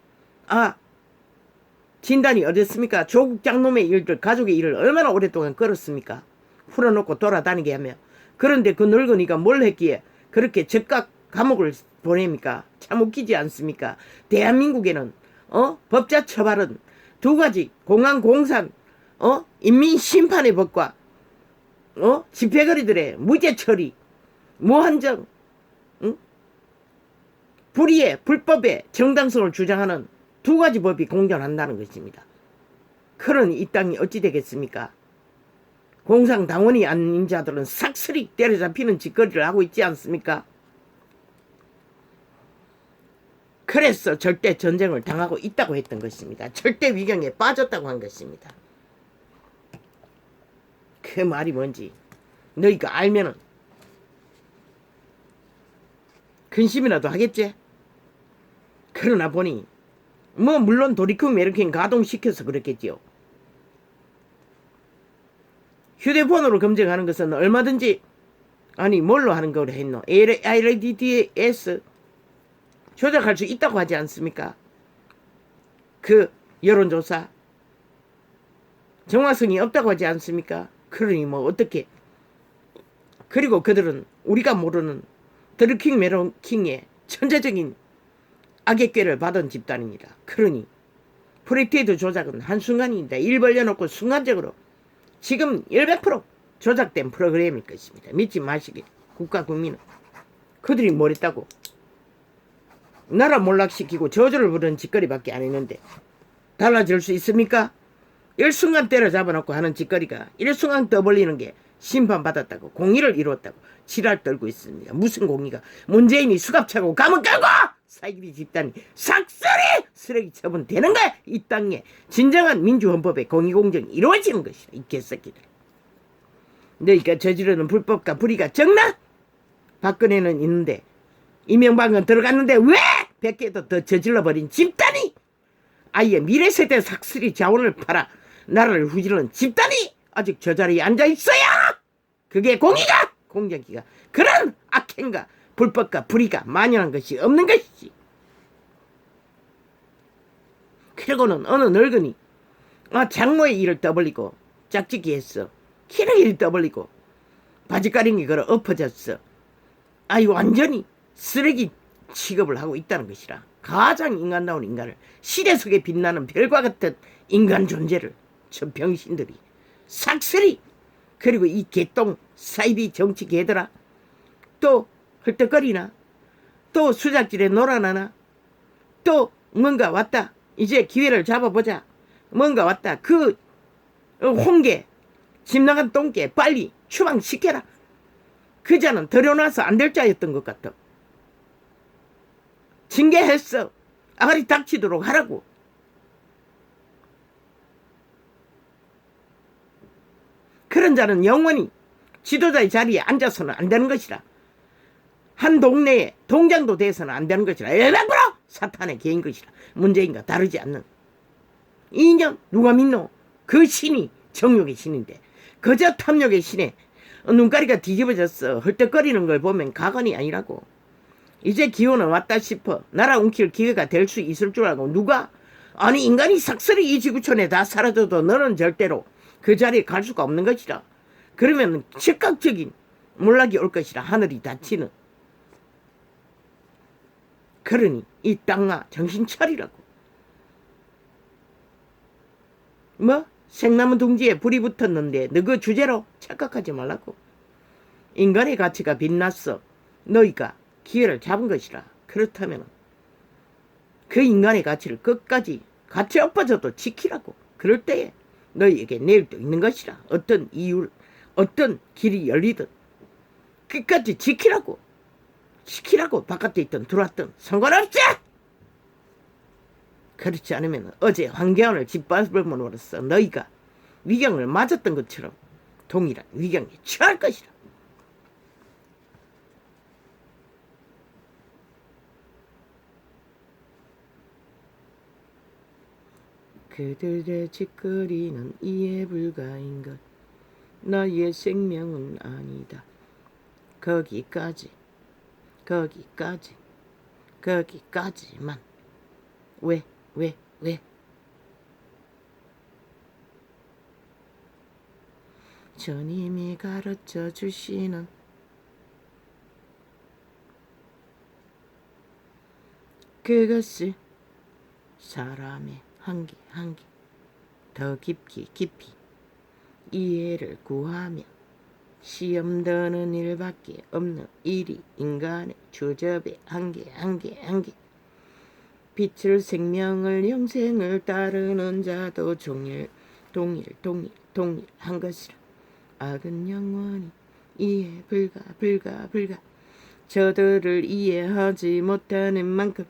A: 진단이 어딨습니까? 조국 장놈의 일들, 가족의 일을 얼마나 오랫동안 끌었습니까? 풀어놓고 돌아다니게 하며. 그런데 그 늙은이가 뭘 했기에 그렇게 즉각 감옥을 보냅니까? 참 웃기지 않습니까? 대한민국에는 법자 처벌은 두 가지, 공안 공산 인민심판의 법과 집회거리들의 무죄 처리, 무한정 불의의 불법의 정당성을 주장하는 두 가지 법이 공존한다는 것입니다. 그러니 이 땅이 어찌 되겠습니까? 공산당원이 아닌 자들은 싹쓸이 때려잡히는 짓거리를 하고 있지 않습니까? 그래서 절대 전쟁을 당하고 있다고 했던 것입니다. 절대 위경에 빠졌다고 한 것입니다. 그 말이 뭔지 너희가 알면은 근심이라도 하겠지? 그러나 보니 물론 돌이키면 이렇게 가동시켜서 그랬겠지요. 휴대폰으로 검증하는 것은 얼마든지 뭘로 하는 거로 했노? LDDS 조작할 수 있다고 하지 않습니까? 그 여론조사 정확성이 없다고 하지 않습니까? 그러니 어떻게. 그리고 그들은 우리가 모르는 드루킹 메론킹의 천재적인 악의 꾀를 받은 집단입니다. 그러니 프리테이드 조작은 한순간입니다. 일 벌려놓고 순간적으로 지금 100% 조작된 프로그램일 것입니다. 믿지 마시길. 국가 국민은. 그들이 뭘 했다고? 나라 몰락시키고 저주를 부르는 짓거리밖에 안 했는데 달라질 수 있습니까? 일순간 때려잡아놓고 하는 짓거리가 일순간 떠벌리는 게 심판받았다고 공의를 이루었다고 지랄 떨고 있습니다. 무슨 공의가? 문재인이 수갑차고 감옥 가고 사이비 집단이 삭살이 쓰레기 처분되는 거야. 이 땅에 진정한 민주헌법의 공의공정이 이루어지는 것이다. 이 개새끼들. 너희가 저지르는 불법과 불의가 적나? 박근혜는 있는데 이명박은 들어갔는데 왜 100개도 더 저질러버린 집단이 아예 미래세대 삭슬이 자원을 팔아 나라를 후지르는 집단이 아직 저 자리에 앉아있어야 그게 공의가 공정기가 그런 악행과 불법과 불의가 만연한 것이 없는 것이지. 그러고는 어느 늙은이 장모의 일을 떠벌리고 짝짓기 했어. 키는 일이 떠벌리고 바지가랑이 걸어 엎어졌어. 완전히 쓰레기 취급을 하고 있다는 것이라. 가장 인간다운 인간을 시대 속에 빛나는 별과 같은 인간 존재를 저 병신들이 삭슬이 그리고 이 개똥 사이비 정치 개들아 또 헐떡거리나 또 수작질에 놀아나나 또 뭔가 왔다 이제 기회를 잡아보자 뭔가 왔다 그 홍게 집 나간 똥개 빨리 추방시켜라. 그 자는 들여놔서 안 될 자였던 것 같아. 징계했어. 아가리 닥치도록 하라고. 그런 자는 영원히 지도자의 자리에 앉아서는 안 되는 것이라. 한 동네에 동장도 돼서는 안 되는 것이라. 100% 사탄의 개인 것이라. 문재인과 다르지 않는. 이년 누가 믿노? 그 신이 정욕의 신인데 그저 탐욕의 신에 눈가리가 뒤집어졌어. 헐떡거리는 걸 보면 가관이 아니라고. 이제 기호는 왔다 싶어. 나라 움킬 기회가 될 수 있을 줄 알고 누가 아니 인간이 삭슬이 이 지구촌에 다 사라져도 너는 절대로 그 자리에 갈 수가 없는 것이라. 그러면 즉각적인 몰락이 올 것이라. 하늘이 닫히는. 그러니 이 땅아 정신 차리라고. 뭐 생나무 둥지에 불이 붙었는데 너 그 주제로 착각하지 말라고. 인간의 가치가 빛났어. 너희가 기회를 잡은 것이라. 그렇다면 그 인간의 가치를 끝까지 가치 엎어져도 지키라고. 그럴 때에 너희에게 내일도 있는 것이라. 어떤 이유 어떤 길이 열리든 끝까지 지키라고. 바깥에 있든 들어왔든 상관없지. 그렇지 않으면 어제 황교안을 짓밟음으로써 너희가 위경을 맞았던 것처럼 동일한 위경에 처할 것이라. 그들의 짓거리는 이해 불가인 것. 너희의 생명은 아니다. 거기까지만. 왜? 주님이 가르쳐 주시는 그것을 사람의 한계 더 깊이 이해를 구하며 시험 드는 일밖에 없는 일이 인간의 주접의 한계 빛을 생명을 영생을 따르는 자도 동일한 것이라. 악은 영원히 이해 불가 저들을 이해하지 못하는 만큼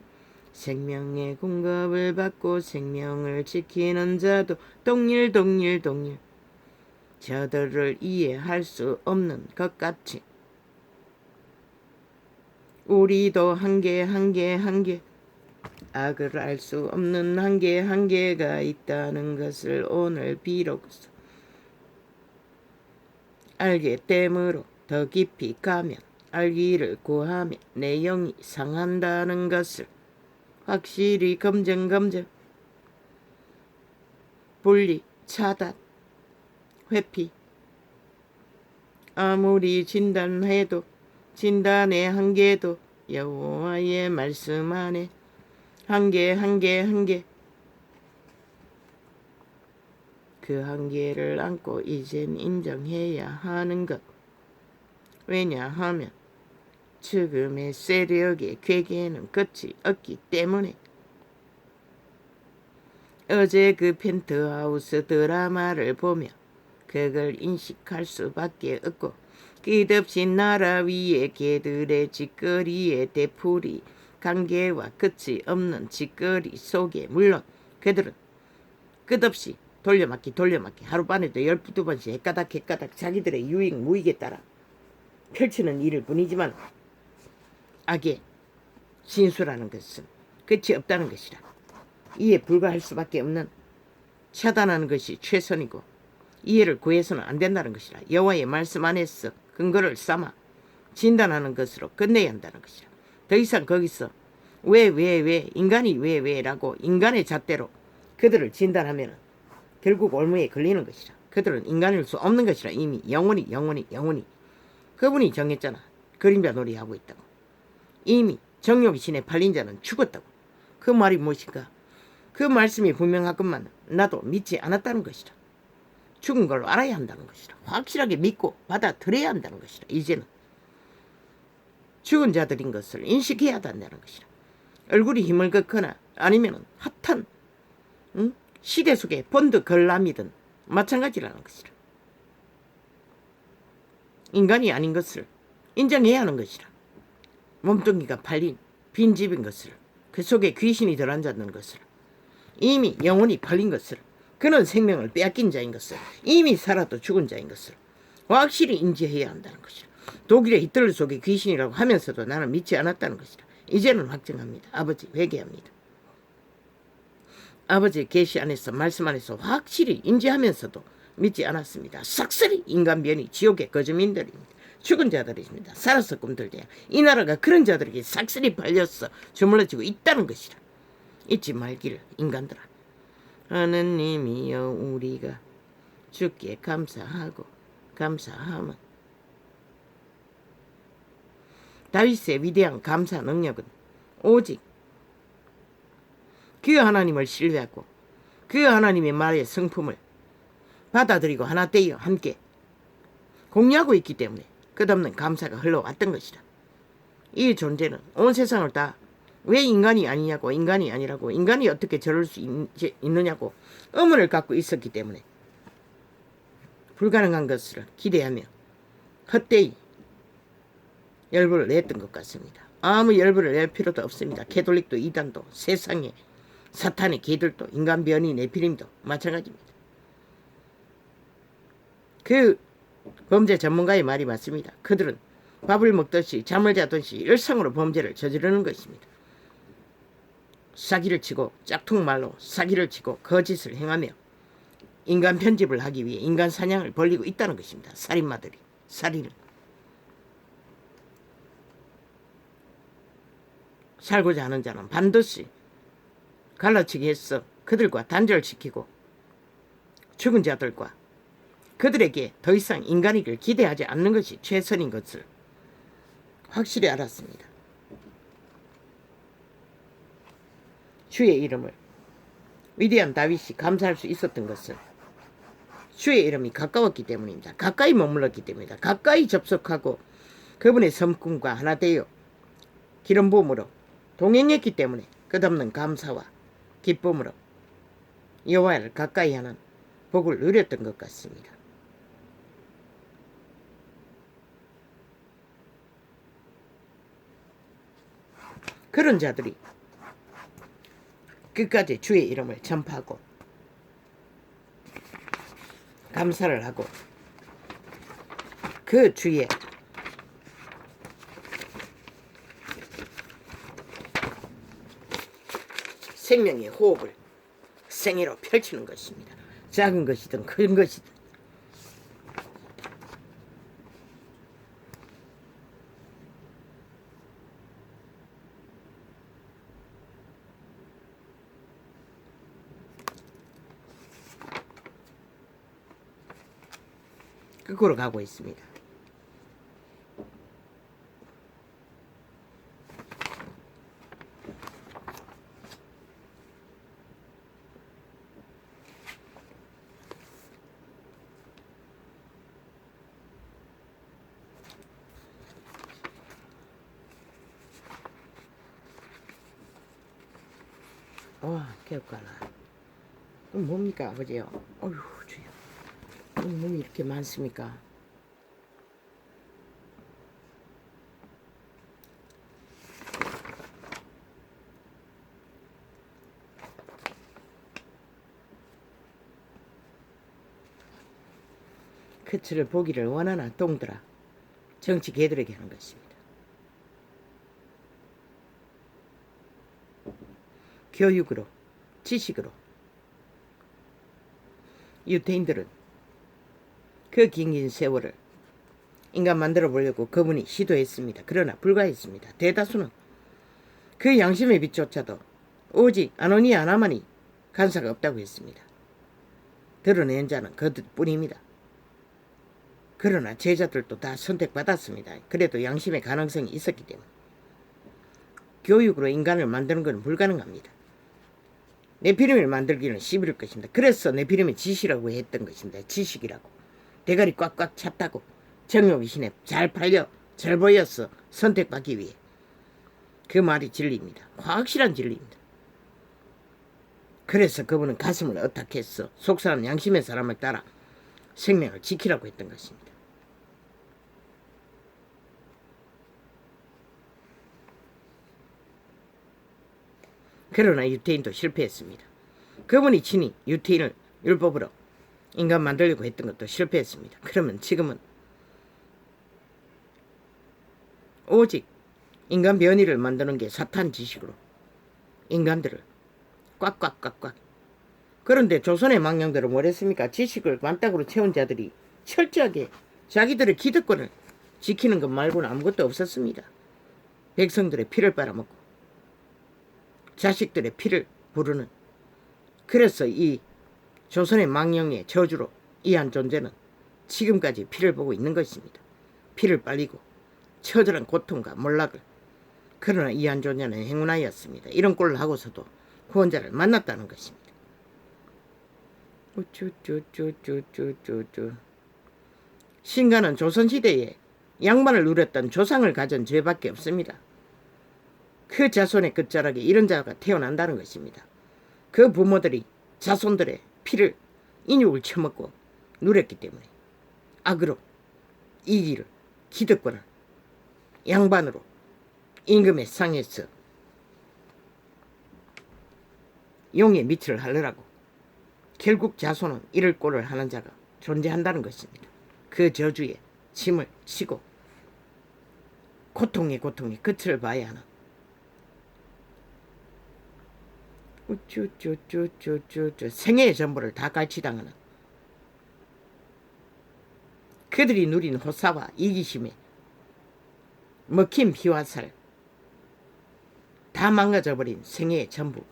A: 생명의 공급을 받고 생명을 지키는 자도 동일 저들을 이해할 수 없는 것 같이 우리도 한계 악을 알 수 없는 한계가 있다는 것을 오늘 비로소 알게 됨으로 더 깊이 가면 알기를 구하면 내 영이 상한다는 것을 확실히 검증 분리 차단 회피. 아무리 진단해도 진단의 한계도 여호와의 말씀 안에 한계 그 한계를 안고 이젠 인정해야 하는 것. 왜냐하면 지금의 세력의 괴계에는 끝이 없기 때문에. 어제 그 펜트하우스 드라마를 보며 그걸 인식할 수밖에 없고 끝없이 나라 위에 개들의 짓거리에 대풀이 관계와 끝이 없는 짓거리 속에 물론 그들은 끝없이 돌려막기 하루반에도 12번씩 헷가닥 자기들의 유익 무익에 따라 펼치는 일일 뿐이지만 악의 진수라는 것은 끝이 없다는 것이라. 이에 불과할 수밖에 없는 차단하는 것이 최선이고 이해를 구해서는 안 된다는 것이라. 여호와의 말씀 안에서 근거를 삼아 진단하는 것으로 끝내야 한다는 것이라. 더 이상 거기서 왜 인간이 왜라고 인간의 잣대로 그들을 진단하면 결국 올무에 걸리는 것이라. 그들은 인간일 수 없는 것이라. 이미 영원히 그분이 정했잖아. 그림자 놀이하고 있다고. 이미 정욕의 신에 팔린 자는 죽었다고. 그 말이 무엇인가? 그 말씀이 분명하건만 나도 믿지 않았다는 것이라. 죽은 걸 알아야 한다는 것이라. 확실하게 믿고 받아들여야 한다는 것이라. 이제는 죽은 자들인 것을 인식해야 한다는 것이라. 얼굴이 힘을 걷거나 아니면 핫한 시대 속의 본드 걸람이든 마찬가지라는 것이라. 인간이 아닌 것을 인정해야 하는 것이라. 몸뚱이가 팔린 빈집인 것을, 그 속에 귀신이 들어앉았는 것을, 이미 영혼이 팔린 것을, 그는 생명을 빼앗긴 자인 것을, 이미 살아도 죽은 자인 것을 확실히 인지해야 한다는 것이라. 독일의 히틀러 속에 귀신이라고 하면서도 나는 믿지 않았다는 것이라. 이제는 확증합니다. 아버지 회개합니다. 아버지의 계시 안에서 말씀 안에서 확실히 인지하면서도 믿지 않았습니다. 싹쓸이 인간변이 지옥의 거주민들입니다. 죽은 자들입니다. 살아서 꿈들대야 이 나라가 그런 자들에게 싹쓸이 팔려서 주물러지고 있다는 것이라. 잊지 말기를 인간들아. 하느님이여 우리가 주께 감사하고 감사함은 다윗의 위대한 감사 능력은 오직 그 하나님을 신뢰하고 그 하나님의 말의 성품을 받아들이고 하나 되어 함께 공유하고 있기 때문에 끝없는 감사가 흘러왔던 것이다. 이 존재는 온 세상을 다 왜 인간이 아니냐고, 인간이 아니라고, 인간이 어떻게 저럴 수 있느냐고 의문을 갖고 있었기 때문에 불가능한 것을 기대하며 헛되이 열불을 냈던 것 같습니다. 아무 열불을 낼 필요도 없습니다. 캐톨릭도 이단도 세상에 사탄의 개들도 인간 변이 네피림도 마찬가지입니다. 그 범죄 전문가의 말이 맞습니다. 그들은 밥을 먹듯이 잠을 자듯이 일상으로 범죄를 저지르는 것입니다. 사기를 치고 짝퉁말로 사기를 치고 거짓을 행하며 인간 편집을 하기 위해 인간 사냥을 벌이고 있다는 것입니다. 살인마들이 살인을 살고자 하는 자는 반드시 갈라치기 해서 그들과 단절시키고 죽은 자들과 그들에게 더 이상 인간이길 기대하지 않는 것이 최선인 것을 확실히 알았습니다. 주의 이름을 위대한 다윗이 감사할 수 있었던 것은 주의 이름이 가까웠기 때문입니다. 가까이 머물렀기 때문입니다. 가까이 접속하고 그분의 섬꿈과 하나 되어 기름 부음으로 동행했기 때문에 끝없는 감사와 기쁨으로 여호와를 가까이 하는 복을 누렸던 것 같습니다. 그런 자들이 끝까지 주의 이름을 전파하고 감사를 하고 그 주의 생명의 호흡을 생애로 펼치는 것입니다. 작은 것이든 큰 것이든 그거로 가고 있습니다. 와, 개울가나. 뭡니까 아버지요? 어휴 주여. 몸이 이렇게 많습니까? 그치를 보기를 원하나 똥들아. 정치 개들에게 하는 것입니다. 교육으로, 지식으로 유태인들은 그 긴 세월을 인간 만들어 보려고 그분이 시도했습니다. 그러나 불가했습니다. 대다수는 그 양심의 빛조차도 오직 아노니 하나만이 간사가 없다고 했습니다. 드러낸 자는 그뿐입니다. 그러나 제자들도 다 선택받았습니다. 그래도 양심의 가능성이 있었기 때문에 교육으로 인간을 만드는 것은 불가능합니다. 네피림을 만들기는 시비일 것입니다. 그래서 네피림이 지시라고 했던 것입니다. 지식이라고. 대가리 꽉꽉 찼다고. 정욕이신에 잘 팔려 잘 보였어. 선택받기 위해. 그 말이 진리입니다. 확실한 진리입니다. 그래서 그분은 가슴을 어탁했어. 속사람 양심의 사람을 따라 생명을 지키라고 했던 것입니다. 그러나 유태인도 실패했습니다. 그분이 친히 유태인을 율법으로 인간 만들려고 했던 것도 실패했습니다. 그러면 지금은 오직 인간 변이를 만드는 게 사탄 지식으로 인간들을 꽉꽉꽉꽉. 그런데 조선의 망령들은 뭐랬습니까? 지식을 만땅으로 채운 자들이 철저하게 자기들의 기득권을 지키는 것 말고는 아무것도 없었습니다. 백성들의 피를 빨아먹고 자식들의 피를 부르는. 그래서 이 조선의 망령의 저주로 이 한 존재는 지금까지 피를 보고 있는 것입니다. 피를 빨리고 처절한 고통과 몰락을. 그러나 이 한 존재는 행운아이였습니다. 이런 꼴을 하고서도 구원자를 만났다는 것입니다. 신간은 조선시대에 양반을 누렸던 조상을 가진 죄밖에 없습니다. 그 자손의 끝자락에 이런 자가 태어난다는 것입니다. 그 부모들이 자손들의 피를 인육을 처먹고 누렸기 때문에 악으로 이기를 기득권을 양반으로 임금의 상에서 용의 밑을 하려고 결국 자손은 이럴 꼴을 하는 자가 존재한다는 것입니다. 그 저주에 짐을 치고 고통의 끝을 봐야 하는. 생애의 전부를 다 갈취당하는 그들이 누린 호사와 이기심에 먹힌 피와 살 다 망가져버린 생애의 전부,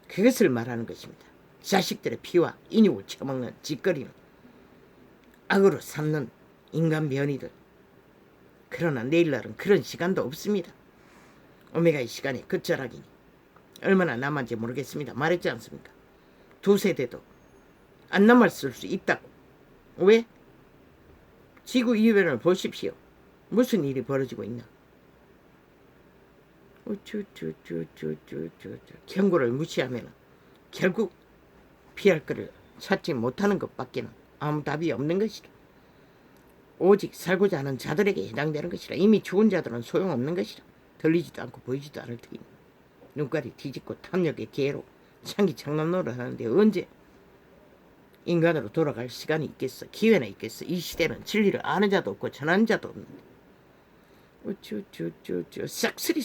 A: 그것을 말하는 것입니다. 자식들의 피와 인육을 처먹는 짓거리는 악으로 삼는 인간 변이들. 그러나 내일날은 그런 시간도 없습니다. 오메가의 시간이 끝자락이니 얼마나 남았는지 모르겠습니다. 말했지 않습니까? 2세대도 안 남았을 수 있다고. 왜? 지구 이변을 보십시오. 무슨 일이 벌어지고 있나? 경고를 무시하면 결국 피할 것을 찾지 못하는 것밖에는 아무 답이 없는 것이라. 오직 살고자 하는 자들에게 해당되는 것이라. 이미 죽은 자들은 소용없는 것이라. 들리지도 않고 보이지도 않을 터이니 눈깔이 뒤집고 탐욕의 기회로 창기 장난노를 하는데 언제 인간으로 돌아갈 시간이 있겠어? 기회나 있겠어? 이 시대는 진리를 아는 자도 없고 전하는 자도 없는데. 싹쓸이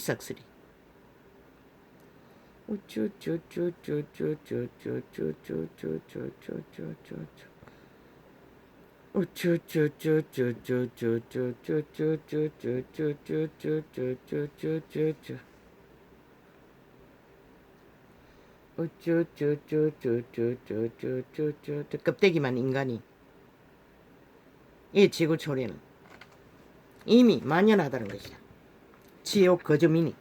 A: 껍데기만 인간이. 이 지구촌에는 이미 만연하다는 것이다. 지옥 거주민이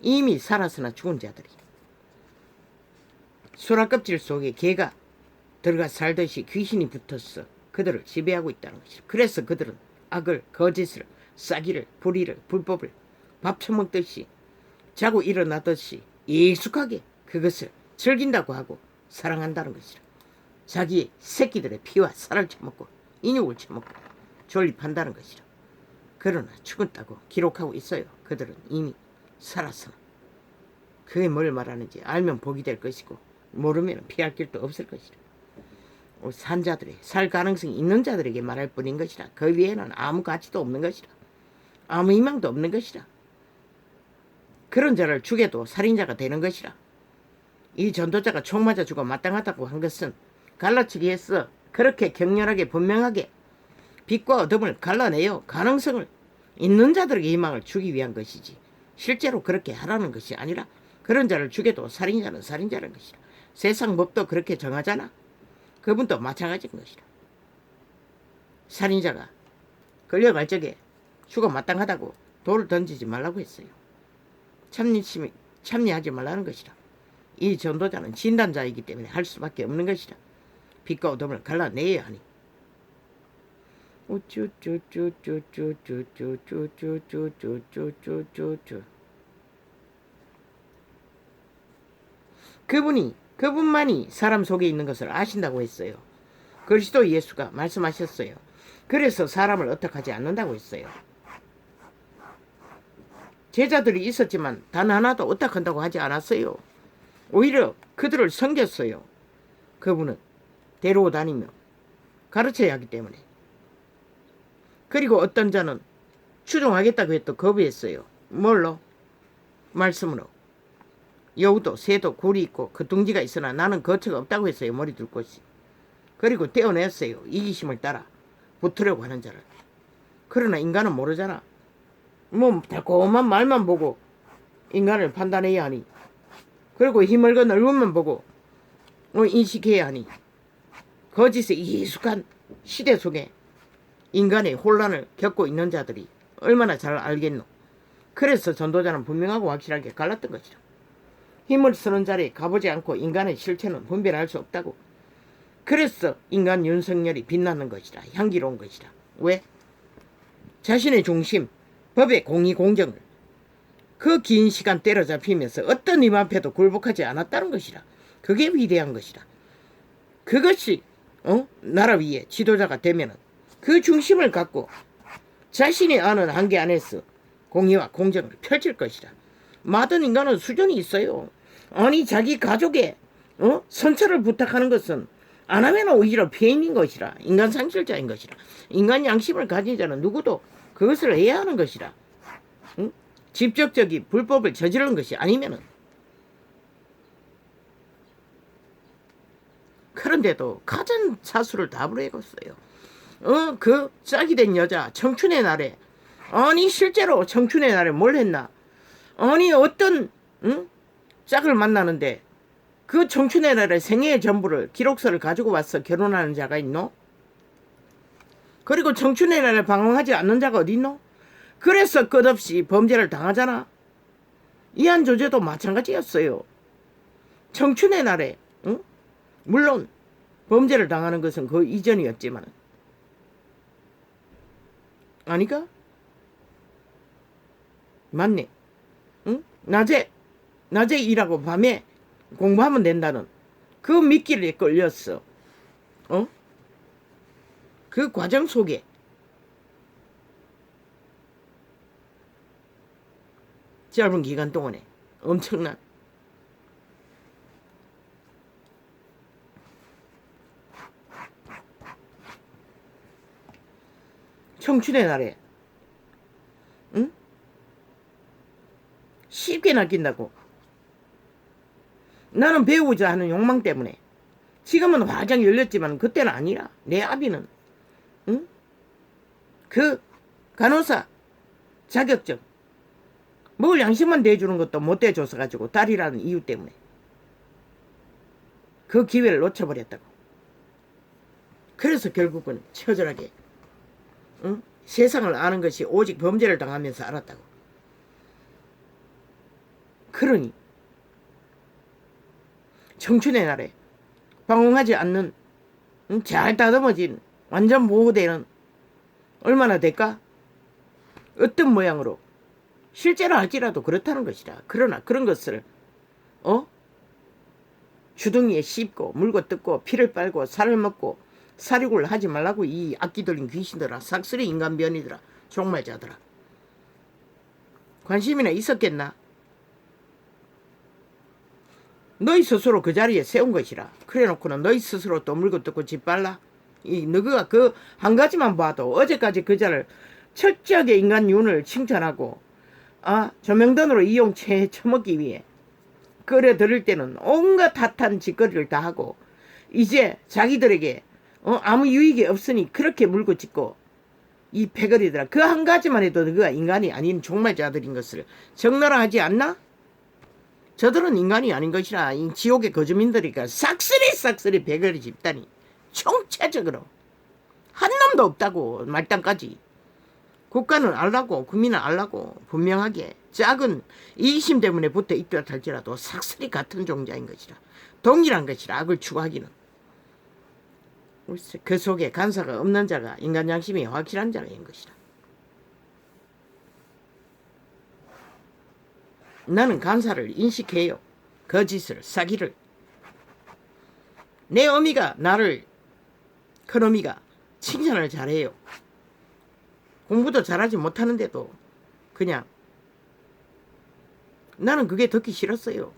A: 이미 살아서나 죽은 자들이 소라껍질 속에 개가 들어가 살듯이 귀신이 붙어서 그들을 지배하고 있다는 것이다. 그래서 그들은 악을, 거짓을, 싸기를, 불의를, 불법을 밥 처먹듯이 자고 일어나듯이 익숙하게 그것을 즐긴다고 하고 사랑한다는 것이라. 자기 새끼들의 피와 살을 처먹고 인육을 처먹고 존립한다는 것이라. 그러나 죽었다고 기록하고 있어요. 그들은 이미 살았으나. 그게 뭘 말하는지 알면 복이 될 것이고 모르면 피할 길도 없을 것이라. 산자들의 살 가능성이 있는 자들에게 말할 뿐인 것이라. 그 위에는 아무 가치도 없는 것이라. 아무 희망도 없는 것이라. 그런 자를 죽여도 살인자가 되는 것이라. 이 전도자가 총 맞아 죽어 마땅하다고 한 것은 갈라치기 했어. 그렇게 격렬하게 분명하게 빛과 어둠을 갈라내어 가능성을 있는 자들에게 희망을 주기 위한 것이지 실제로 그렇게 하라는 것이 아니라 그런 자를 죽여도 살인자는 살인자라는 것이라. 세상 법도 그렇게 정하잖아. 그분도 마찬가지인 것이라. 살인자가 걸려갈 적에 죽어 마땅하다고 돌을 던지지 말라고 했어요. 참여하지 말라는 것이라. 이 전도자는 진단자이기 때문에 할 수밖에 없는 것이라. 빛과 어둠을 갈라내야 하니. 그분만이 사람 속에 있는 것을 아신다고 했어요. 그리스도 예수가 말씀하셨어요. 그래서 사람을 어떡하지 않는다고 했어요. 제자들이 있었지만 단 하나도 어떡한다고 하지 않았어요. 오히려 그들을 섬겼어요. 그분은 데리고 다니며 가르쳐야 하기 때문에. 그리고 어떤 자는 추종하겠다고 해도 거부했어요. 뭘로? 말씀으로. 여우도 새도 굴이 있고 그 둥지가 있으나 나는 거처가 없다고 했어요. 머리 둘 곳이. 그리고 떼어냈어요. 이기심을 따라 붙으려고 하는 자를. 그러나 인간은 모르잖아. 뭐 달콤한 말만 보고 인간을 판단해야 하니. 그리고 힘을건 얼굴만 보고 인식해야 하니. 거짓에 익숙한 시대 속에 인간의 혼란을 겪고 있는 자들이 얼마나 잘 알겠노. 그래서 전도자는 분명하고 확실하게 갈랐던 것이라. 힘을 쓰는 자리에 가보지 않고 인간의 실체는 분별할 수 없다고. 그래서 인간 윤석열이 빛나는 것이라. 향기로운 것이라. 왜? 자신의 중심, 법의 공의 공정을 그 긴 시간 때려잡히면서 어떤 힘 앞에도 굴복하지 않았다는 것이라. 그게 위대한 것이라. 그것이 나라 위에 지도자가 되면은 그 중심을 갖고 자신이 아는 한계 안에서 공의와 공정을 펼칠 것이라. 모든 인간은 수준이 있어요. 아니 자기 가족에 선처를 부탁하는 것은 안 하면 오히려 피해인 것이라. 인간 상실자인 것이라. 인간 양심을 가진 자는 누구도 그것을 해야 하는 것이라. 직접적인 불법을 저지르는 것이 아니면은. 그런데도 가진 사수를 다 부려했어요. 그 짝이 된 여자 청춘의 날에 아니 실제로 청춘의 날에 뭘 했나? 아니 어떤 짝을 만나는데 그 청춘의 날에 생애의 전부를 기록서를 가지고 와서 결혼하는 자가 있노? 그리고 청춘의 날에 방황하지 않는 자가 어디 있노? 그래서 끝없이 범죄를 당하잖아. 이한조제도 마찬가지였어요. 청춘의 날에 물론 범죄를 당하는 것은 그 이전이었지만 아니가? 맞네. 낮에 일하고 밤에 공부하면 된다는 그 미끼를 끌렸어. 그 과정 속에 짧은 기간 동안에 엄청난 청춘의 날에 쉽게 낚인다고. 나는 배우자 하는 욕망 때문에. 지금은 화장이 열렸지만 그때는 아니라. 내 아비는 그 간호사 자격증 먹을 양식만 대주는 것도 못 대줘서 가지고 딸이라는 이유 때문에 그 기회를 놓쳐버렸다고. 그래서 결국은 처절하게 세상을 아는 것이 오직 범죄를 당하면서 알았다고. 그러니 청춘의 날에 방황하지 않는 잘 다듬어진 완전 보호되는 얼마나 될까? 어떤 모양으로 실제로 할지라도 그렇다는 것이라. 그러나 그런 것을 주둥이에 씹고 물고 뜯고 피를 빨고 살을 먹고 사륙을 하지 말라고 이 악기 들린 귀신들아. 싹쓸이 인간변이더라. 종말자들아. 관심이나 있었겠나? 너희 스스로 그 자리에 세운 것이라. 그래 놓고는 너희 스스로 또 물고 뜯고 짓발라. 너가 그 한 가지만 봐도 어제까지 그자를 철저하게 인간 윤을 칭찬하고 조명단으로 이용체 처먹기 위해 끌어들일 때는 온갖 탓한 짓거리를 다 하고 이제 자기들에게 아무 유익이 없으니 그렇게 물고 짖고 이 패거리들아. 그 한 가지만 해도 너가 인간이 아닌 종말자들인 것을 적나라하지 않나? 저들은 인간이 아닌 것이라. 이 지옥의 거주민들이니까 싹쓸이 패거리 집단이 총체적으로 한 놈도 없다고. 말단까지. 국가는 알라고 국민은 알라고 분명하게 작은 이기심 때문에 붙어 있다 할지라도 싹쓸이 같은 종자인 것이라. 동일한 것이라. 악을 추구하기는. 그 속에 간사가 없는 자가 인간 양심이 확실한 자인 것이라. 나는 간사를 인식해요. 거짓을 사기를. 내 어미가 나를 큰어미가 칭찬을 잘해요. 공부도 잘하지 못하는데도 그냥 나는 그게 듣기 싫었어요.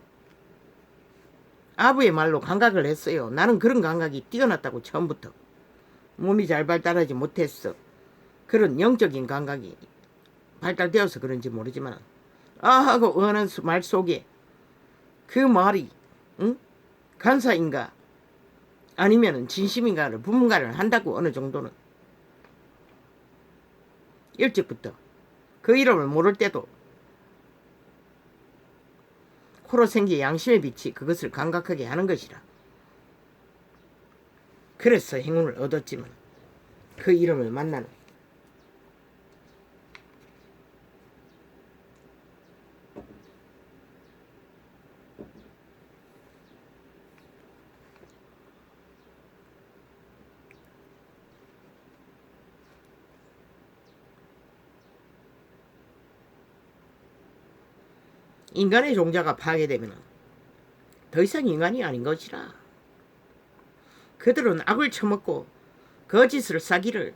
A: 아부의 말로 감각을 했어요. 나는 그런 감각이 뛰어났다고 처음부터. 몸이 잘 발달하지 못했어. 그런 영적인 감각이 발달되어서 그런지 모르지만 하고 어는 말 속에 그 말이 간사인가 아니면은 진심인가를 분간을 한다고. 어느 정도는 일찍부터 그 이름을 모를 때도 코로 생기 양심의 빛이 그것을 감각하게 하는 것이라. 그래서 행운을 얻었지만 그 이름을 만나는 인간의 종자가 파괴되면 더 이상 인간이 아닌 것이라. 그들은 악을 처먹고 거짓을 사기를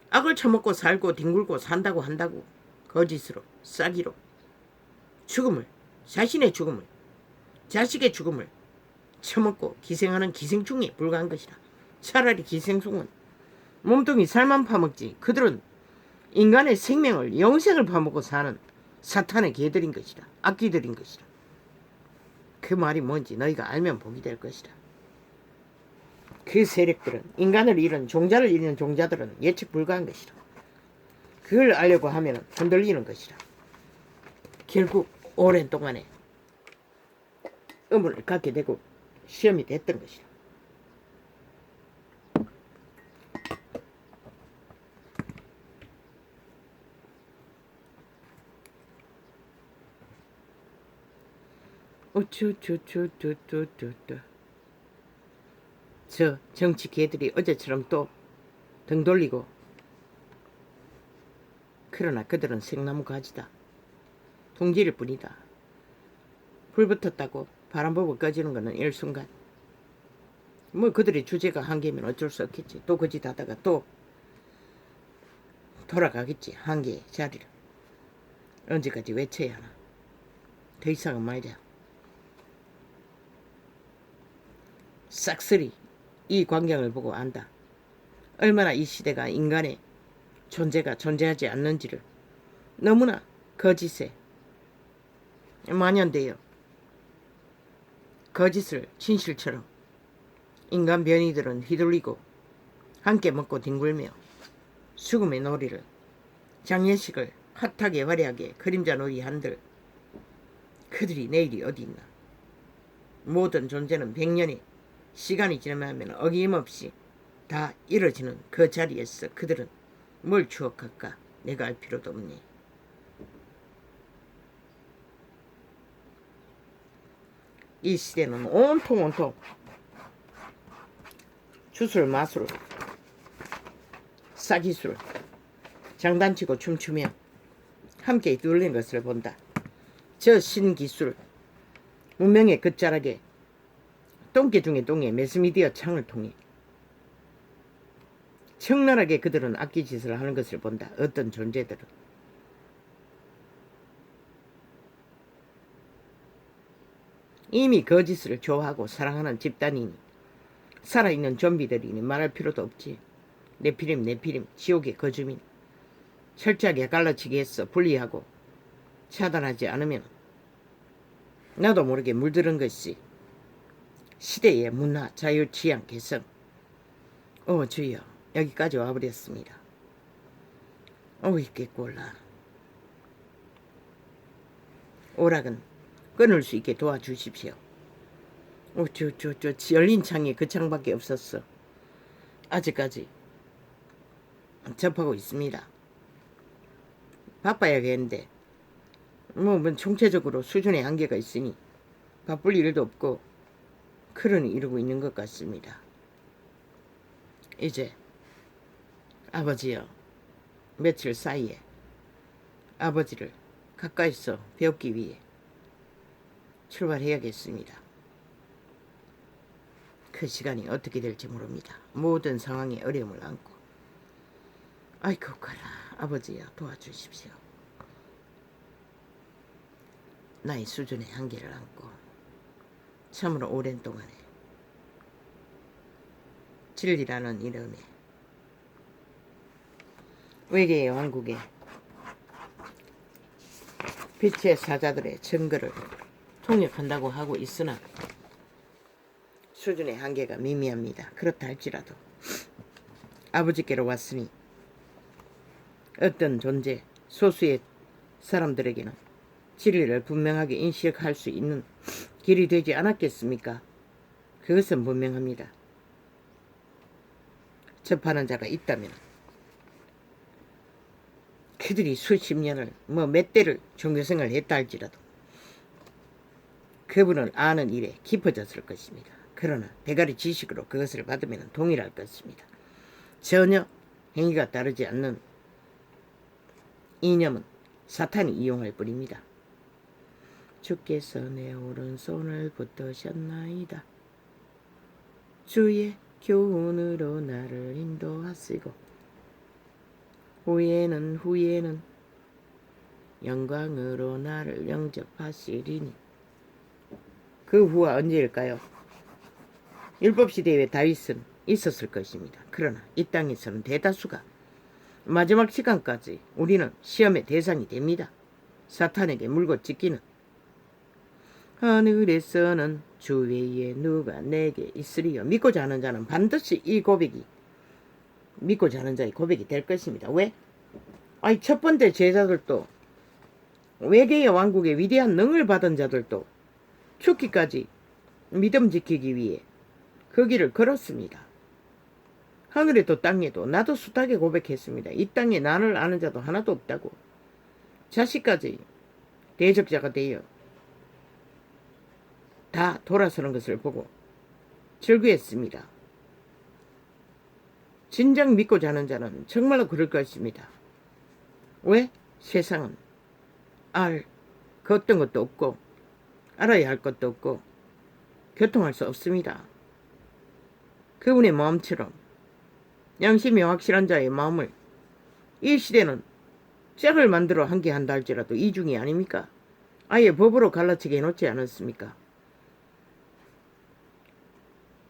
A: 악을 처먹고 살고 뒹굴고 산다고 한다고. 거짓으로 사기로 죽음을 자신의 죽음을 자식의 죽음을 처먹고 기생하는 기생충에 불과한 것이라. 차라리 기생충은 몸뚱이 살만 파먹지 그들은 인간의 생명을 영생을 파먹고 사는 사탄의 개들인 것이라. 악귀들인 것이라. 그 말이 뭔지 너희가 알면 복이 될 것이라. 그 세력들은 인간을 잃은 종자를 잃는 종자들은 예측 불가한 것이라. 그걸 알려고 하면 흔들리는 것이라. 결국 오랜 동안에 의문을 갖게 되고 시험이 됐던 것이라. 저 정치 개들이 어제처럼 또 등 돌리고. 그러나 그들은 생나무 가지다. 둥지일 뿐이다. 불 붙었다고 바람 보고 꺼지는 것은 일순간. 뭐 그들의 주제가 한계면 어쩔 수 없겠지. 또 거짓 하다가 또 돌아가겠지. 한계의 자리를. 언제까지 외쳐야 하나. 더 이상은 말이야. 싹쓸이 이 광경을 보고 안다. 얼마나 이 시대가 인간의 존재가 존재하지 않는지를. 너무나 거짓에 만연되어 거짓을 진실처럼 인간 변이들은 휘둘리고 함께 먹고 뒹굴며 수금의 놀이를 장례식을 핫하게 화려하게 그림자 놀이 한들 그들이 내일이 어디 있나. 모든 존재는 100년이 시간이 지나면 어김없이 다 이뤄지는 그 자리에서 그들은 뭘 추억할까. 내가 알 필요도 없니. 이 시대는 온통 주술 마술 사기술 장단치고 춤추며 함께 휘둘리는 것을 본다. 저 신기술 문명의 끝자락에 똥개 중에 똥개 매스미디어 창을 통해 청란하게 그들은 악기짓을 하는 것을 본다. 어떤 존재들은. 이미 거짓을 좋아하고 사랑하는 집단이니 살아있는 좀비들이니 말할 필요도 없지. 네피림 지옥의 거주민. 철저하게 갈라치기 해서 분리하고 차단하지 않으면 나도 모르게 물들은 것이 시대의 문화, 자유, 취향, 개성. 주여, 여기까지 와버렸습니다. 이게 꼴라. 오락은 끊을 수 있게 도와주십시오. 열린 창이 그 창밖에 없었어. 아직까지 접하고 있습니다. 바빠야겠는데 총체적으로 수준의 한계가 있으니 바쁠 일도 없고 그러니 이러고 있는 것 같습니다. 이제 아버지여, 며칠 사이에 아버지를 가까이서 배우기 위해 출발해야겠습니다. 그 시간이 어떻게 될지 모릅니다. 모든 상황에 어려움을 안고 아이고 가라 아버지여 도와주십시오. 나의 수준의 한계를 안고 참으로 오랜 동안에 진리라는 이름의 외계의 왕국에 빛의 사자들의 증거를 통역한다고 하고 있으나 수준의 한계가 미미합니다. 그렇다 할지라도 아버지께로 왔으니 어떤 존재, 소수의 사람들에게는 진리를 분명하게 인식할 수 있는 길이 되지 않았겠습니까? 그것은 분명합니다. 접하는 자가 있다면 그들이 수십 년을 몇 대를 종교생활을 했다 할지라도 그분을 아는 일에 깊어졌을 것입니다. 그러나 대가리 지식으로 그것을 받으면 동일할 것입니다. 전혀 행위가 다르지 않는 이념은 사탄이 이용할 뿐입니다. 주께서 내 오른손을 붙드셨나이다. 주의 교훈으로 나를 인도하시고 후에는 영광으로 나를 영접하시리니. 그 후가 언제일까요? 율법시대의 다윗은 있었을 것입니다. 그러나 이 땅에서는 대다수가 마지막 시간까지 우리는 시험의 대상이 됩니다. 사탄에게 물고 찢기는. 하늘에서는 주 외에 누가 내게 있으리요. 믿고자 하는 자는 반드시 이 고백이 믿고자 하는 자의 고백이 될 것입니다. 왜? 첫 번째 제자들도 외계의 왕국의 위대한 능을 받은 자들도 죽기까지 믿음 지키기 위해 그 길을 걸었습니다. 하늘에도 땅에도 나도 숱하게 고백했습니다. 이 땅에 나를 아는 자도 하나도 없다고. 자식까지 대적자가 되어 다 돌아서는 것을 보고 즐거했습니다. 진정 믿고자 하는 자는 정말로 그럴 것입니다. 왜? 세상은 그 어떤 것도 없고 알아야 할 것도 없고 교통할 수 없습니다. 그분의 마음처럼 양심이 확실한 자의 마음을 이 시대는 짝을 만들어 한 개 한다 할지라도 이중이 아닙니까? 아예 법으로 갈라치게 해놓지 않았습니까?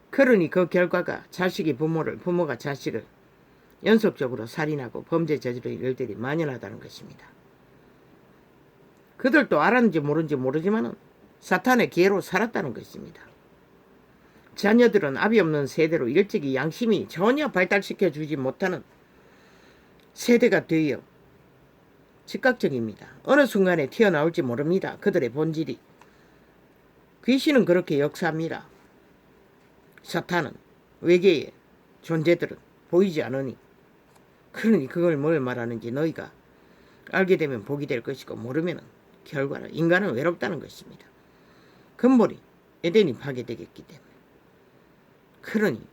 A: 그러니 그 결과가 자식이 부모를, 부모가 자식을 연속적으로 살인하고 범죄 저지르는 일들이 만연하다는 것입니다. 그들도 알았는지 모르는지 모르지만 사탄의 기회로 살았다는 것입니다. 자녀들은 아비 없는 세대로 일찍이 양심이 전혀 발달시켜주지 못하는 세대가 되어 즉각적입니다. 어느 순간에 튀어나올지 모릅니다. 그들의 본질이. 귀신은 그렇게 역사합니다. 사탄은 외계의 존재들은 보이지 않으니 그러니 그걸 뭘 말하는지 너희가 알게 되면 복이 될 것이고 모르면 결과는 인간은 외롭다는 것입니다. 근본이 에덴이 파괴되겠기 때문에. 그러니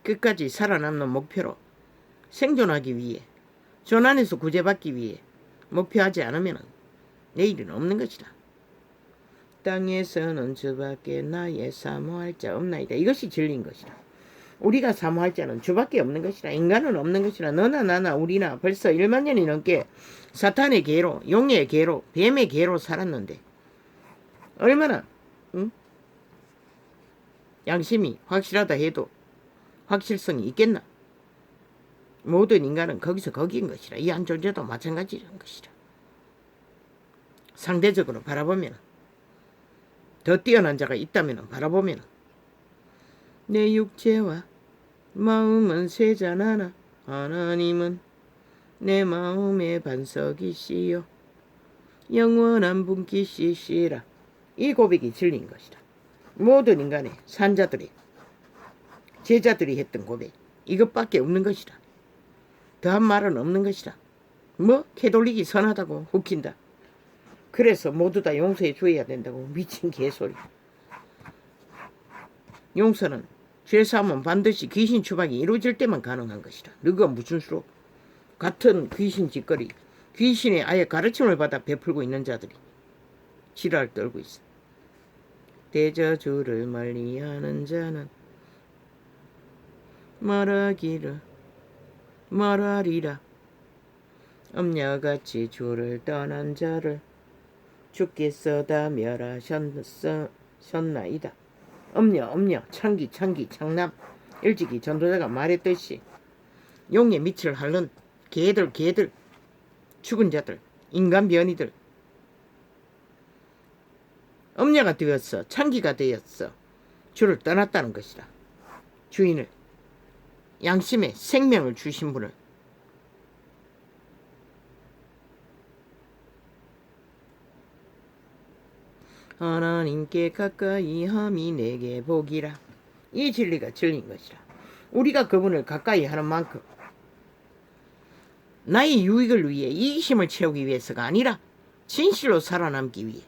A: 끝까지 살아남는 목표로 생존하기 위해 조난에서 구제받기 위해 목표하지 않으면 내일은 없는 것이다. 땅에서는 주밖에 나의 사모할 자 없나이다. 이것이 진리인 것이다. 우리가 사모할 자는 주밖에 없는 것이라. 인간은 없는 것이라. 너나 나나 우리나 벌써 1만 년이 넘게 사탄의 계로, 용의 계로, 뱀의 계로 살았는데 얼마나 양심이 확실하다 해도 확실성이 있겠나? 모든 인간은 거기서 거기인 것이라. 이 한 존재도 마찬가지인 것이라. 상대적으로 바라보면 더 뛰어난 자가 있다면 바라보면 내 육체와 마음은 세잔하나 하나님은 내 마음의 반석이시요 영원한 분기시시라. 이 고백이 진리인 것이다. 모든 인간의 산자들이 제자들이 했던 고백 이것밖에 없는 것이다. 더한 말은 없는 것이다. 뭐 캐톨릭이 선하다고 웃긴다. 그래서 모두 다 용서해 줘야 된다고 미친 개소리. 용서는 죄사함은 반드시 귀신 추방이 이루어질 때만 가능한 것이다. 너가 무슨 수로 같은 귀신 짓거리 귀신의 아예 가르침을 받아 베풀고 있는 자들이 지랄 떨고 있어. 대저주를 멀리하는 자는 말하리라. 엄녀같이 주를 떠난 자를 주께서 다 멸하셨나이다. 엄녀 창기 창남. 일찍이 전도자가 말했듯이 용의 밑을 핥는 개들 죽은 자들 인간 변이들 엄녀가 되었어. 창기가 되었어. 주를 떠났다는 것이다. 주인을 양심의 생명을 주신 분을 하나님께 가까이 함이 내게 복이라. 이 진리가 진리인 것이라. 우리가 그분을 가까이 하는 만큼 나의 유익을 위해 이기심을 채우기 위해서가 아니라 진실로 살아남기 위해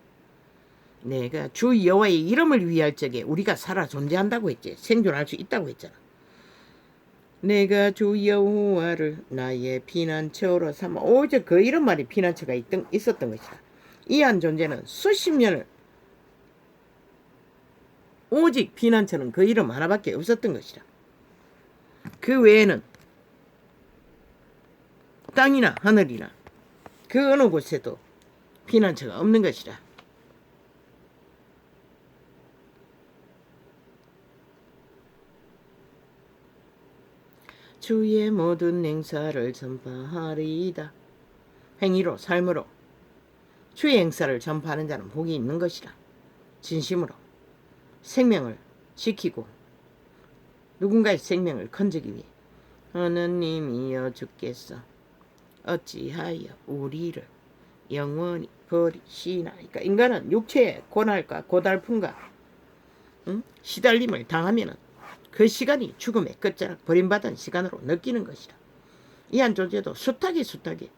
A: 내가 주 여호와의 이름을 위할 적에 우리가 살아 존재한다고 했지. 생존할 수 있다고 했잖아. 내가 주 여호와를 나의 피난처로 삼아. 오직 그 이름만이 피난처가 있었던 것이다. 이 한 존재는 수십 년을 오직 피난처는 그 이름 하나밖에 없었던 것이다. 그 외에는 땅이나 하늘이나 그 어느 곳에도 피난처가 없는 것이다. 주의 모든 행사를 전파하리이다. 행위로 삶으로 주의 행사를 전파하는 자는 복이 있는 것이다. 진심으로 생명을 지키고 누군가의 생명을 건지기 위해 하나님이여 주께서 어찌하여 우리를 영원히 버리시나이까. 인간은 육체의 고난과 고달픔과 시달림을 당하면 그 시간이 죽음의 끝자락 버림받은 시간으로 느끼는 것이다. 이 한 존재도 숱하게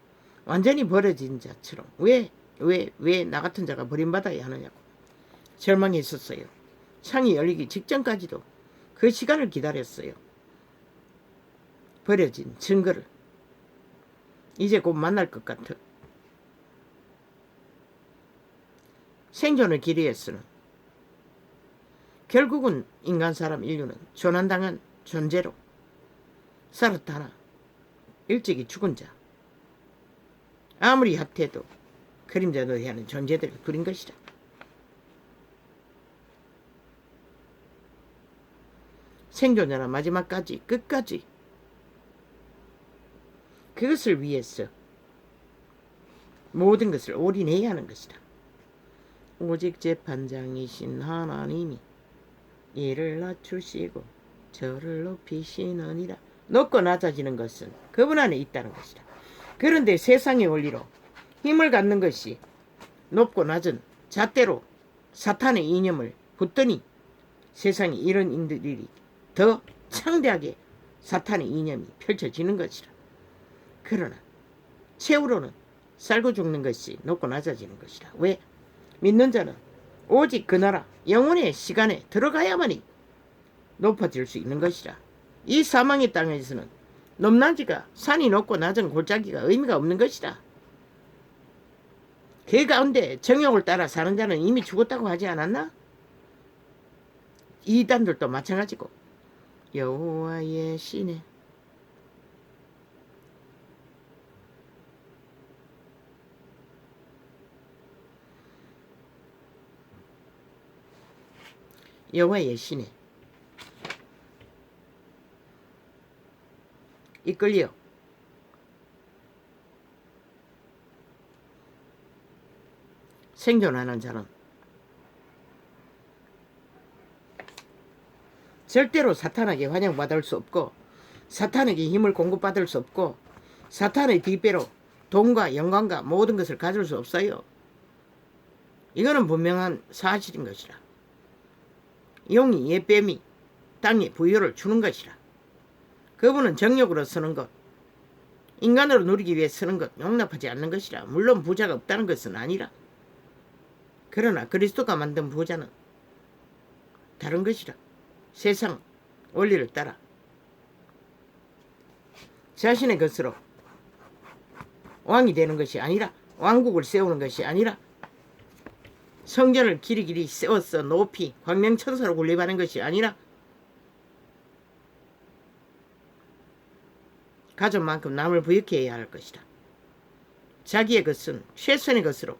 A: 완전히 버려진 자처럼 왜 나 같은 자가 버림받아야 하느냐고 절망했었어요. 창이 열리기 직전까지도 그 시간을 기다렸어요. 버려진 증거를 이제 곧 만날 것 같아. 생존을 기리했으나 결국은 인간 사람 인류는 조난당한 존재로 살았다나 일찍이 죽은 자, 아무리 핫해도 그림자 노래하는 존재들을 그린 것이다. 생존자나 마지막까지 끝까지 그것을 위해서 모든 것을 올인해야 하는 것이다. 오직 재판장이신 하나님이 이를 낮추시고 저를 높이시느니라. 높고 낮아지는 것은 그분 안에 있다는 것이다. 그런데 세상의 원리로 힘을 갖는 것이 높고 낮은 잣대로 사탄의 이념을 붙더니 세상에 이런 인들이 더 창대하게 사탄의 이념이 펼쳐지는 것이라. 그러나 최후로는 살고 죽는 것이 높고 낮아지는 것이라. 왜? 믿는 자는 오직 그 나라 영혼의 시간에 들어가야만이 높아질 수 있는 것이라. 이 사망의 땅에서는 높낮이가 산이 높고 낮은 골짜기가 의미가 없는 것이다. 그 가운데 정욕을 따라 사는 자는 이미 죽었다고 하지 않았나? 이단들도 마찬가지고. 여호와의 시내 여호와의 시내 이끌려 생존하는 자는 절대로 사탄에게 환영받을 수 없고 사탄에게 힘을 공급받을 수 없고 사탄의 뒷배로 돈과 영광과 모든 것을 가질 수 없어요. 이거는 분명한 사실인 것이라. 용이 예뱀이 땅에 부여를 주는 것이라. 그분은 정욕으로 쓰는 것, 인간으로 누리기 위해 쓰는 것 용납하지 않는 것이라. 물론 부자가 없다는 것은 아니라. 그러나 그리스도가 만든 부자는 다른 것이라. 세상 원리를 따라 자신의 것으로 왕이 되는 것이 아니라, 왕국을 세우는 것이 아니라, 성전을 길이길이 세워서 높이 광명천사로 군림하는 것이 아니라, 가진 만큼 남을 부유케 해야 할 것이다. 자기의 것은 최선의 것으로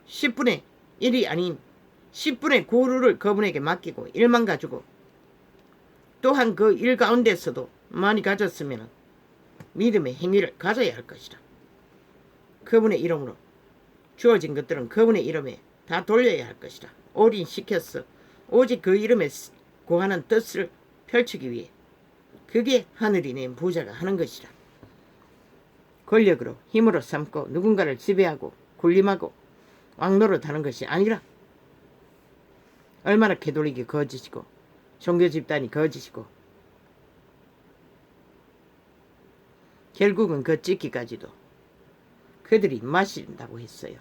A: 10분의 1이 아닌 10분의 9를 그분에게 맡기고 1만 가지고, 또한 그 일 가운데서도 많이 가졌으면 믿음의 행위를 가져야 할 것이다. 그분의 이름으로 주어진 것들은 그분의 이름에 다 돌려야 할 것이다. 올인시켰어. 오직 그 이름에 구하는 뜻을 펼치기 위해. 그게 하늘이 낸 부자가 하는 것이다. 권력으로 힘으로 삼고 누군가를 지배하고 군림하고 왕노릇하는 것이 아니라, 얼마나 캐톨릭이 거짓이고 종교 집단이 거짓이고 결국은 그 찍기까지도 그들이 마신다고 했어요.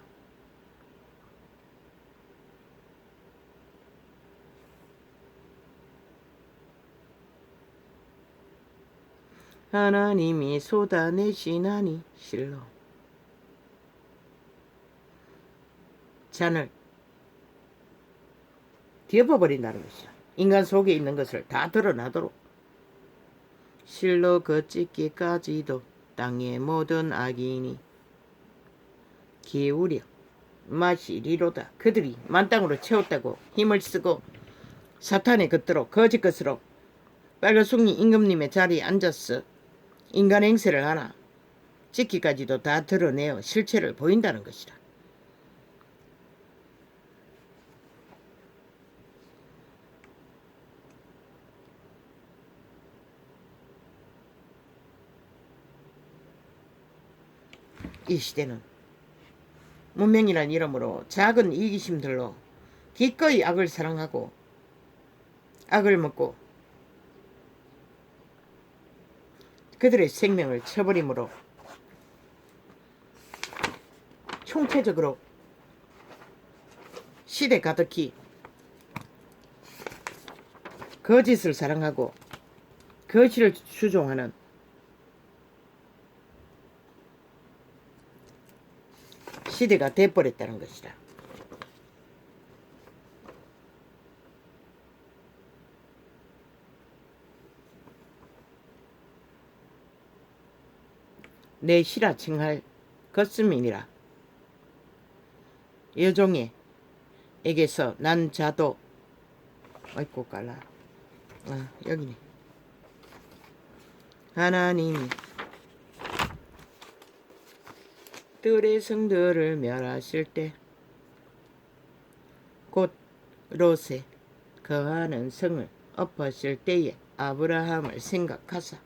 A: 하나님이 쏟아내시나니 실로 잔을 뒤엎어버린다는 것이야. 인간 속에 있는 것을 다 드러나도록. 실로 그 찢기까지도 땅의 모든 악인이 기울여 마시리로다. 그들이 만땅으로 채웠다고 힘을 쓰고 사탄의 것대로 거짓 것으로 빨간송이 임금님의 자리에 앉았어. 인간 행세를 하나 찢기까지도 다 드러내어 실체를 보인다는 것이다. 이 시대는 문명이란 이름으로 작은 이기심들로 기꺼이 악을 사랑하고 악을 먹고 그들의 생명을 쳐버림으로 총체적으로 시대 가득히 거짓을 사랑하고 거짓을 추종하는 시대가 돼버렸다는 것이다. 내 시라 칭할 것음이니라. 여종에게서 난 자도 아이고 깔라. 여기네. 하나님이 들의 성들을 멸하실 때 곧 롯에 거하는 성을 엎으실 때에 아브라함을 생각하사.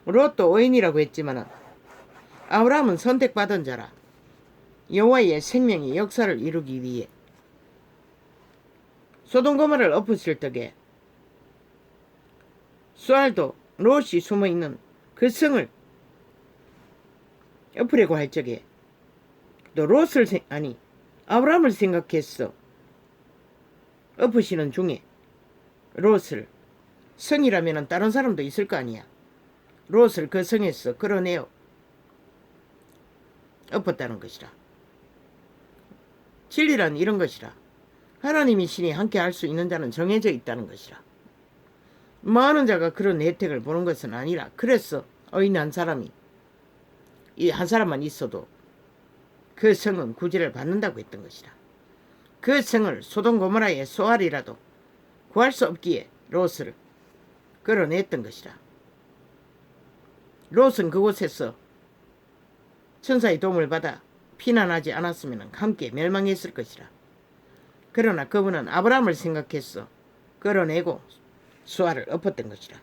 A: 롯도 의인이라고 했지만 아브라함은 선택받은 자라. 여호와의 생명의 역사를 이루기 위해 소돔고모라를 엎으실 적에 수알도 롯이 숨어있는 그 성을 엎으려고 할 적에 또 롯을 아브라함을 생각했어. 엎으시는 중에 롯을, 성이라면 다른 사람도 있을 거 아니야. 롯을 그 성에서 끌어내어 엎었다는 것이라. 진리란 이런 것이라. 하나님이 신이 함께 할 수 있는 자는 정해져 있다는 것이라. 많은 자가 그런 혜택을 보는 것은 아니라. 그래서 의인 한 사람이 이 한 사람만 있어도 그 성은 구제를 받는다고 했던 것이라. 그 성을 소돔 고모라의 소알이라도 구할 수 없기에 롯을 끌어냈던 것이라. 롯은 그곳에서 천사의 도움을 받아 피난하지 않았으면 함께 멸망했을 것이라. 그러나 그분은 아브라함을 생각해서 끌어내고 수알을 엎었던 것이라.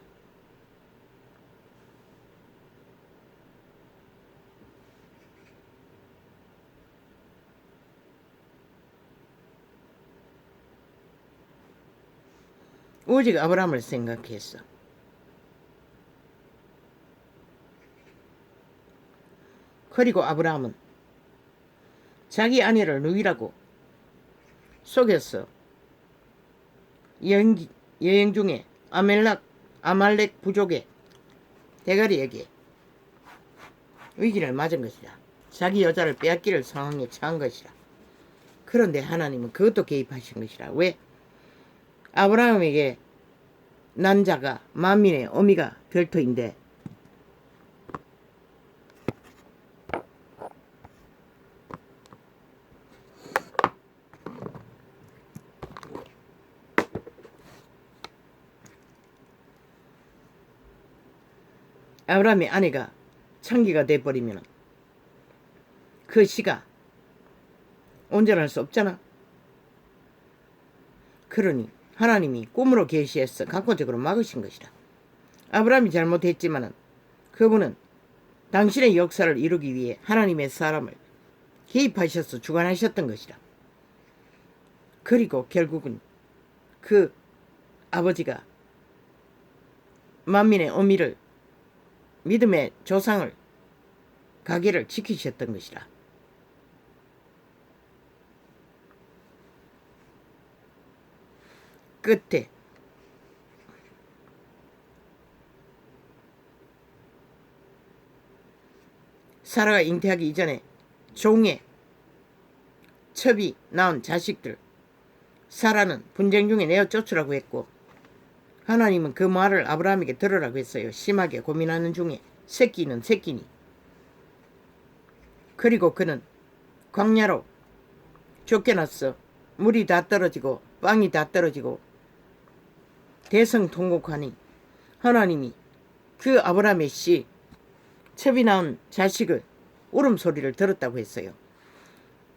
A: 오직 아브라함을 생각했어. 그리고 아브라함은 자기 아내를 누이라고 속였어. 여행 중에 아말렉 부족의 대가리에게 위기를 맞은 것이다. 자기 여자를 빼앗기를 상황에 처한 것이라. 그런데 하나님은 그것도 개입하신 것이라. 왜? 아브라함에게 난 자가 만민의 어미가 될 터인데 아브라함의 아내가 창기가 돼버리면 그 씨가 온전할 수 없잖아. 그러니 하나님이 꿈으로 계시해서 강권적으로 막으신 것이라. 아브라함이 잘못했지만은 그분은 당신의 역사를 이루기 위해 하나님의 사람을 개입하셔서 주관하셨던 것이라. 그리고 결국은 그 아버지가 만민의 어미를 믿음의 조상을 가게를 지키셨던 것이라. 끝에 사라가 잉태하기 이전에 종의 첩이 낳은 자식들 사라는 분쟁 중에 내어 쫓으라고 했고 하나님은 그 말을 아브라함에게 들으라고 했어요. 심하게 고민하는 중에 새끼는 새끼니. 그리고 그는 광야로 쫓겨났어. 물이 다 떨어지고 빵이 다 떨어지고 대성통곡하니 하나님이 그 아브라함의 씨 첩이 낳은 자식을 울음소리를 들었다고 했어요.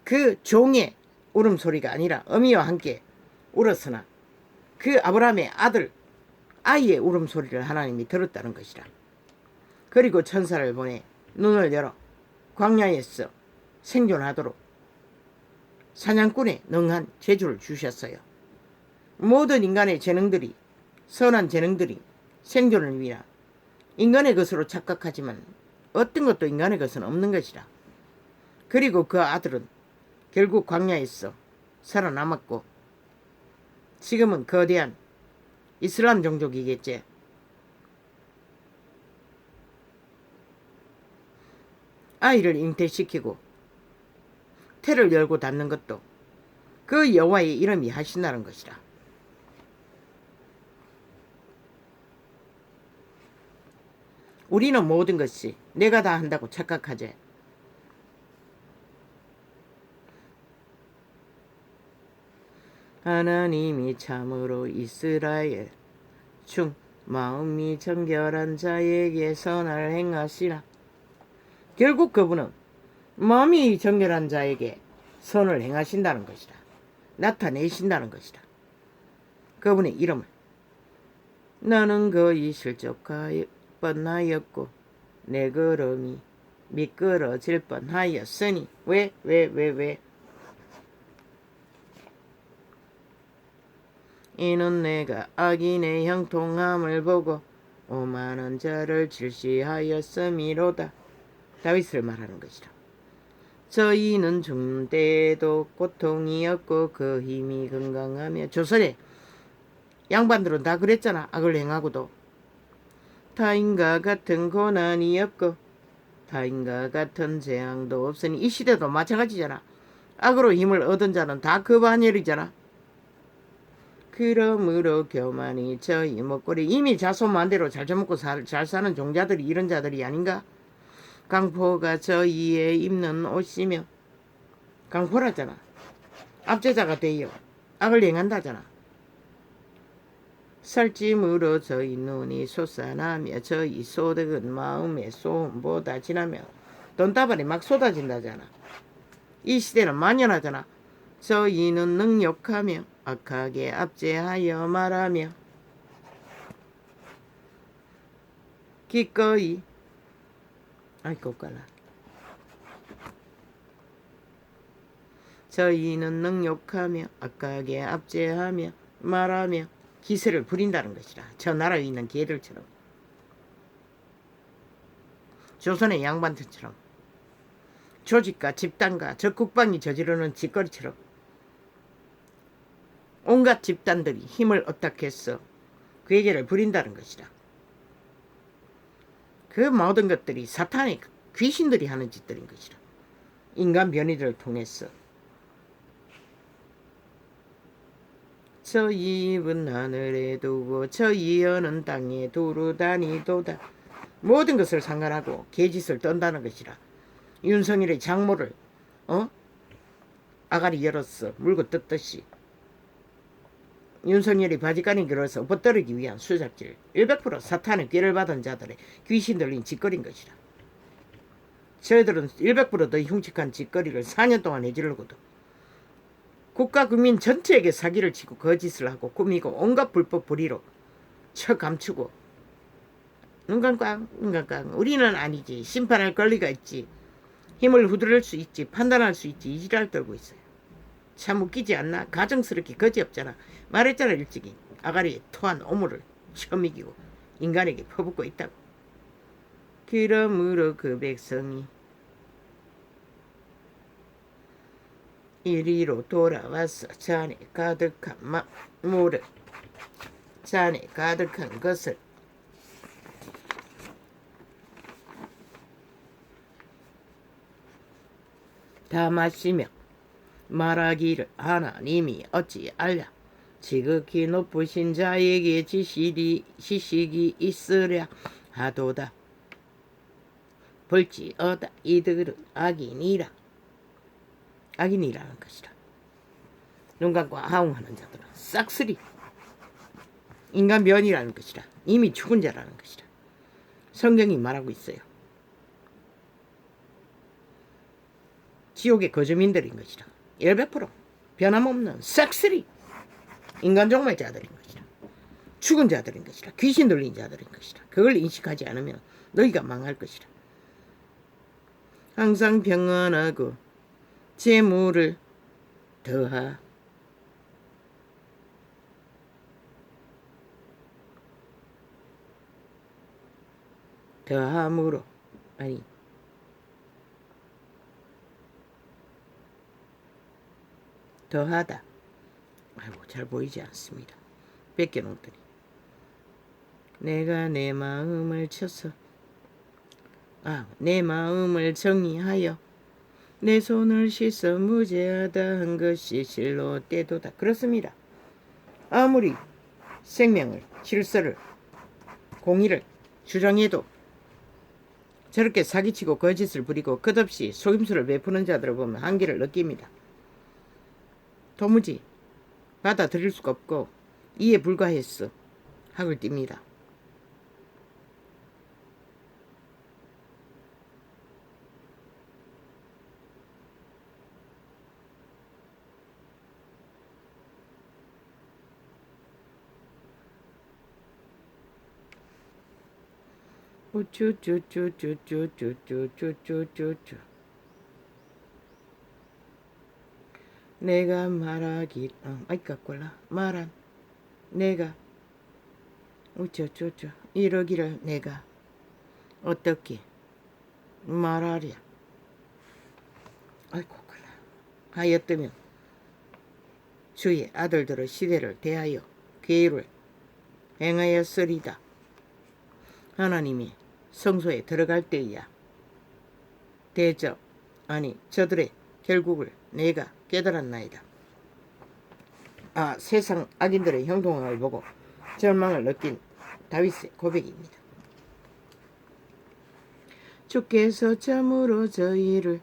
A: 그 종의 울음소리가 아니라 어미와 함께 울었으나 그 아브라함의 아이의 울음소리를 하나님이 들었다는 것이라. 그리고 천사를 보내 눈을 열어 광야에서 생존하도록 사냥꾼의 능한 재주를 주셨어요. 모든 인간의 재능들이 선한 재능들이 생존을 위하 인간의 것으로 착각하지만 어떤 것도 인간의 것은 없는 것이라. 그리고 그 아들은 결국 광야에서 살아남았고 지금은 거대한 이슬람 종족이겠지. 아이를 잉태시키고 태를 열고 닫는 것도 그 여호와의 이름이 하신다는 것이라. 우리는 모든 것이 내가 다 한다고 착각하지. 하나님이 참으로 이스라엘 중 마음이 정결한 자에게 선을 행하시라. 결국 그분은 마음이 정결한 자에게 선을 행하신다는 것이다. 나타내신다는 것이다. 그분의 이름을 나는 거의 실족하여 뻔하였고 내 걸음이 미끄러질 뻔하였으니 왜? 이는 내가 악인의 형통함을 보고 오만한 자를 질시하였음이로다. 다윗을 말하는 것이라. 저희는 죽는 때에도 고통이 없고 그 힘이 건강하며 조선의 양반들은 다 그랬잖아. 악을 행하고도 타인과 같은 고난이 없고 타인과 같은 재앙도 없으니 이 시대도 마찬가지잖아. 악으로 힘을 얻은 자는 다 그 반열이잖아. 그러므로 교만이 저희 먹거리. 이미 자손만대로 잘 처먹고 잘 사는 종자들이 이런 자들이 아닌가? 강포가 저희의 입는 옷이며, 강포라잖아. 압제자가 되어 악을 행한다잖아. 살찜으로 저희 눈이 솟아나며 저희 소득은 마음의 소음보다 지나며 돈다발이 막 쏟아진다잖아. 이 시대는 만연하잖아. 저희는 능욕하며 악하게 압제하여 말하며 기꺼이 아이고 깔라. 저희는 능욕하며 악하게 압제하며 말하며 기세를 부린다는 것이라. 저 나라에 있는 개들처럼, 조선의 양반들처럼, 조직과 집단과 저 국방이 저지르는 짓거리처럼 온갖 집단들이 힘을 어떻게해서 괴계를 부린다는 것이라. 그 모든 것들이 사탄의 귀신들이 하는 짓들인 것이라. 인간 변이들을 통해서 저 입은 하늘에 두고 저 이어는 땅에 두루 다니도다. 모든 것을 상관하고 개짓을 떤다는 것이라. 윤석열의 장모를 아가리 열었어 물고 뜯듯이 윤석열이 바지가니 길어서 벗더르기 위한 수작질. 100% 사탄의 꾀를 받은 자들의 귀신 들린 짓거리인 것이라. 저희들은 100%더 흉측한 짓거리를 4년 동안 해지르고도 국가 국민 전체에게 사기를 치고 거짓을 하고 꾸미고 온갖 불법 불의로 쳐 감추고 눈 감고 우리는 아니지, 심판할 권리가 있지, 힘을 후드릴 수 있지, 판단할 수 있지, 이지랄 떨고 있어요. 참 웃기지 않나? 가정스럽게 거지없잖아. 말했잖아 일찍이. 아가리에 토한 오물을 처음 이기고 인간에게 퍼붓고 있다고. 그러므로 그 백성이 이리로 돌아와서 잔에 가득한 물을, 잔에 가득한 것을 다 마시며 말하기를 하나님이 어찌 알랴. 지극히 높으신 자에게 지식이 있으랴 하도다. 볼지어다 이들은 악인이라. 악인이라는 것이라. 눈 감고 아웅하는 자들은 싹쓸이 인간 변이라는 것이라. 이미 죽은 자라는 것이라. 성경이 말하고 있어요. 지옥의 거주민들인 것이라. 100% 변함없는 싹쓸이 인간 종말 자들인 것이라. 죽은 자들인 것이라. 귀신 들린 자들인 것이라. 그걸 인식하지 않으면 너희가 망할 것이라. 항상 평안하고 재물을 더함으로 아니 더하다. 아이고 잘 보이지 않습니다. 뺏겨놓더니 내가 내 마음을 쳐서 내 마음을 정의하여 내 손을 씻어 무죄하다 한 것이 실로 때도다. 그렇습니다. 아무리 생명을, 질서를, 공의를 주장해도 저렇게 사기치고 거짓을 부리고 끝없이 속임수를 베푸는 자들을 보면 한계를 느낍니다. 도무지 받아들일 수가 없고 이해 불가해서 학을 띱니다. 우쭈쭈쭈쭈쭈쭈쭈쭈쭈쭈 내가 말하길 아이까꼴라 말한 내가 우쭈쭈쭈 이러기를 내가 어떻게 말하랴. 아이고 꼴라 하였다면 주의 아들들의 시대를 대하여 계율을 행하였으리다. 하나님이 성소에 들어갈 때야 저들의 결국을 내가 깨달았나이다. 세상 악인들의 형통함을 보고 절망을 느낀 다윗의 고백입니다. 주께서 참으로 저희를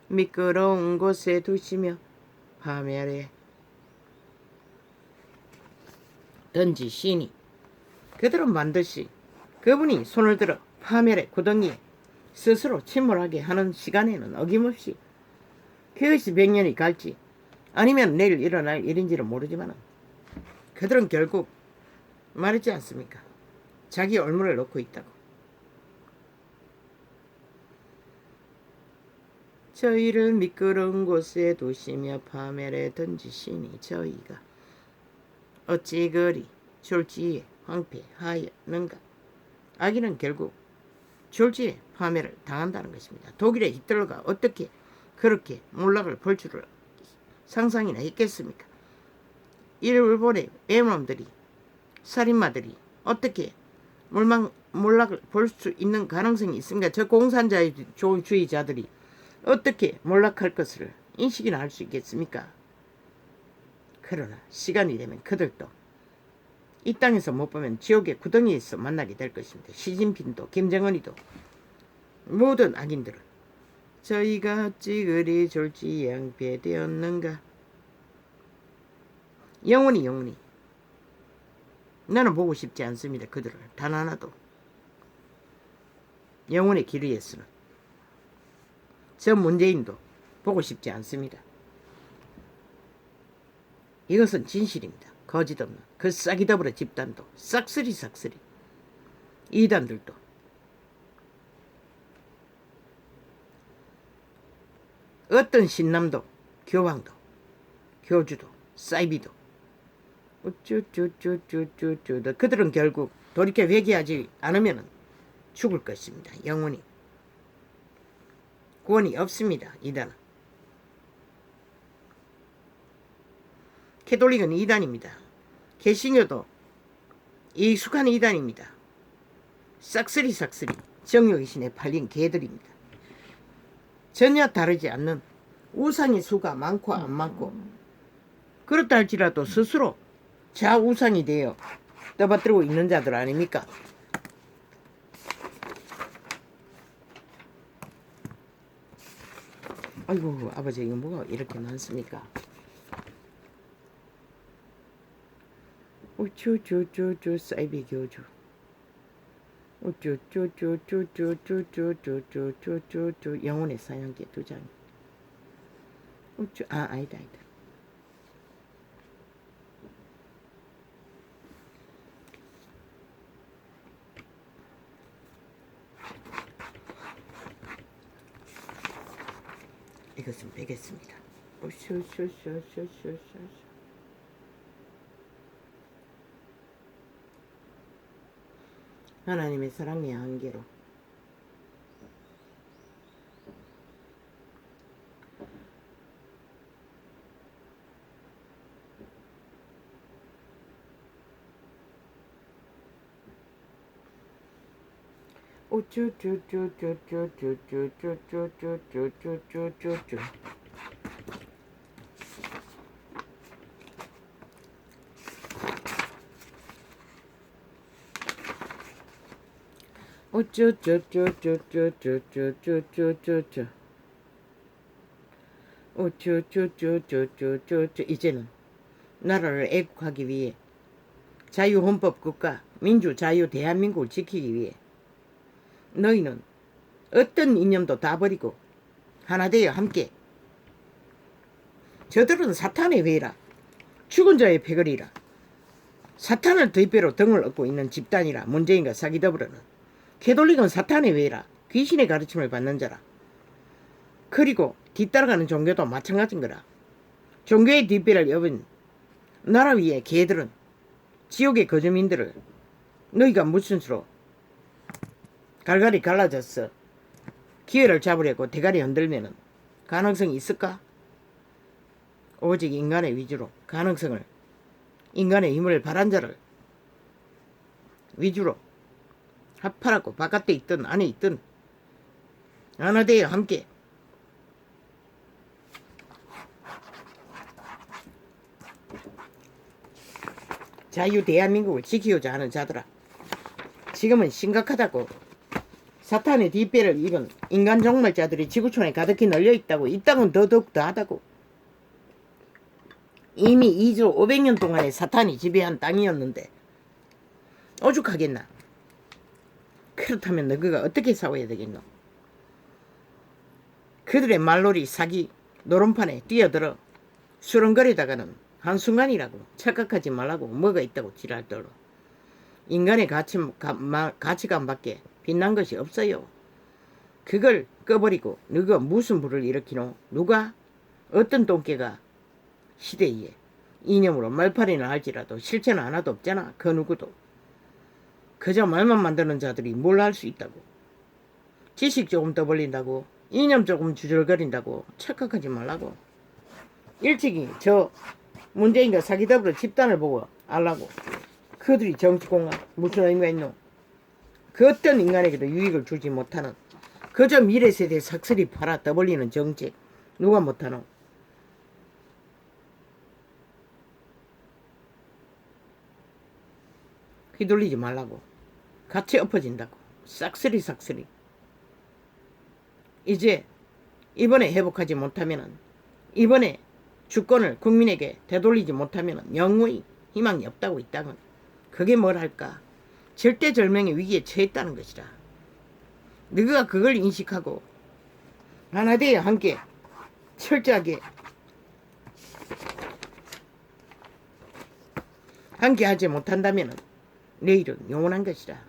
A: 미끄러운 곳에 두시며 파멸에 던지시니, 그들은 반드시 그분이 손을 들어 파멸의 구덩이에 스스로 침몰하게 하는 시간에는 어김없이 그것이 100년이 갈지 아니면 내일 일어날 일인지는 모르지만 그들은 결국 말했지 않습니까? 자기 얼물을 놓고 있다고. 저희를 미끄러운 곳에 두시며 파멸에 던지시니 저희가 어찌 그리 졸지에 황폐하였는가. 악인은 결국 졸지에 파멸을 당한다는 것입니다. 독일의 히틀러가 어떻게 그렇게 몰락을 볼 줄을 상상이나 했겠습니까? 일본의 외놈들이, 살인마들이 어떻게 몰락을 볼 수 있는 가능성이 있습니까? 저 공산주의자들이 어떻게 몰락할 것을 인식이나 할 수 있겠습니까? 그러나 시간이 되면 그들도 이 땅에서 못 보면 지옥의 구덩이에서 만나게 될 것입니다. 시진핑도 김정은이도 모든 악인들은 저희가 어찌 그리 졸지 양폐되었는가. 영원히 나는 보고 싶지 않습니다. 그들을 단 하나도. 영혼의 길 위에서는 저 문재인도 보고 싶지 않습니다. 이것은 진실입니다. 거짓 없는 그 싹이 더불어 집단도 싹쓸이 이단들도 어떤 신남도 교황도 교주도 사이비도 우쭈쭈쭈쭈쭈쭈 그들은 결국 돌이켜 회개하지 않으면 죽을 것입니다. 영원히 구원이 없습니다. 이단은 캐톨릭은 이단입니다. 개신교도 익숙한 이단입니다. 싹쓸이 정욕의 신에 팔린 개들입니다. 전혀 다르지 않는 우상의 수가 많고 안 많고, 그렇다 할지라도 스스로 자우상이 되어 떠받들고 있는 자들 아닙니까? 아이고 아버지, 이거 뭐가 이렇게 많습니까? 우쭈쭈쭈쭈 사이비 교주 우쭈쭈쭈쭈쭈쭈쭈쭈쭈쭈쭈 영혼의 사형제 2장 우쭈 아니다 이것은 베겠습니다. 하나님의 사랑의 한계로 우쭈쭈쭈쭈쭈쭈쭈쭈쭈쭈쭈쭈쭈쭈쭈 우쭈쭈쭈쭈쭈쭈쭈쭈쭈쭈쭈 우쭈쭈쭈쭈쭈쭈쭈 이제는 나라를 애국하기 위해 자유헌법국가 민주자유 대한민국을 지키기 위해 너희는 어떤 이념도 다 버리고 하나 되어 함께, 저들은 사탄의 회라 죽은 자의 패거리라 사탄을 뒷배로 등을 얻고 있는 집단이라 문재인과 사기 더불어는, 캐톨릭은 사탄의 회라 귀신의 가르침을 받는 자라. 그리고 뒤따라가는 종교도 마찬가지인 거라. 종교의 뒷배를 여은 나라 위에 개들은 지옥의 거주민들을 너희가 무슨 수로 갈갈이 갈라졌어 기회를 잡으려고 대가리 흔들면은 가능성이 있을까? 오직 인간의 위주로 가능성을, 인간의 힘을 발한 자를 위주로 합하라고, 바깥에 있든 안에 있든 하나 되어 함께 자유 대한민국을 지키고자 하는 자들아, 지금은 심각하다고. 사탄의 뒷배를 입은 인간 종말자들이 지구촌에 가득히 널려있다고. 이 땅은 더더욱 더하다고. 이미 2조 500년 동안에 사탄이 지배한 땅이었는데 오죽하겠나. 그렇다면 너희가 어떻게 싸워야 되겠노? 그들의 말놀이 사기 노름판에 뛰어들어 수렁거리다가는 한순간이라고 착각하지 말라고. 뭐가 있다고 지랄떨어. 인간의 가치관밖에 빛난 것이 없어요. 그걸 꺼버리고 너가 무슨 불을 일으키노? 누가? 어떤 똥개가 시대에 이념으로 말팔이나 할지라도 실체는 하나도 없잖아. 그 누구도. 그저 말만 만드는 자들이 뭘 할 수 있다고. 지식 조금 떠벌린다고, 이념 조금 주절거린다고 착각하지 말라고. 일찍이 저 문재인과 사기더불어 집단을 보고 알라고. 그들이 정치공학 무슨 의미가 있노? 그 어떤 인간에게도 유익을 주지 못하는, 그저 미래세대 삭슬이 팔아 떠벌리는 정책 누가 못하노? 휘둘리지 말라고. 같이 엎어진다고. 싹쓸이. 이제 이번에 회복하지 못하면은, 이번에 주권을 국민에게 되돌리지 못하면은 영원히 희망이 없다고. 이 땅은. 그게 뭘 할까? 절대절명의 위기에 처했다는 것이라. 너희가 그걸 인식하고 하나 되어 함께 철저하게 함께 하지 못한다면 내일은 영원한 것이라.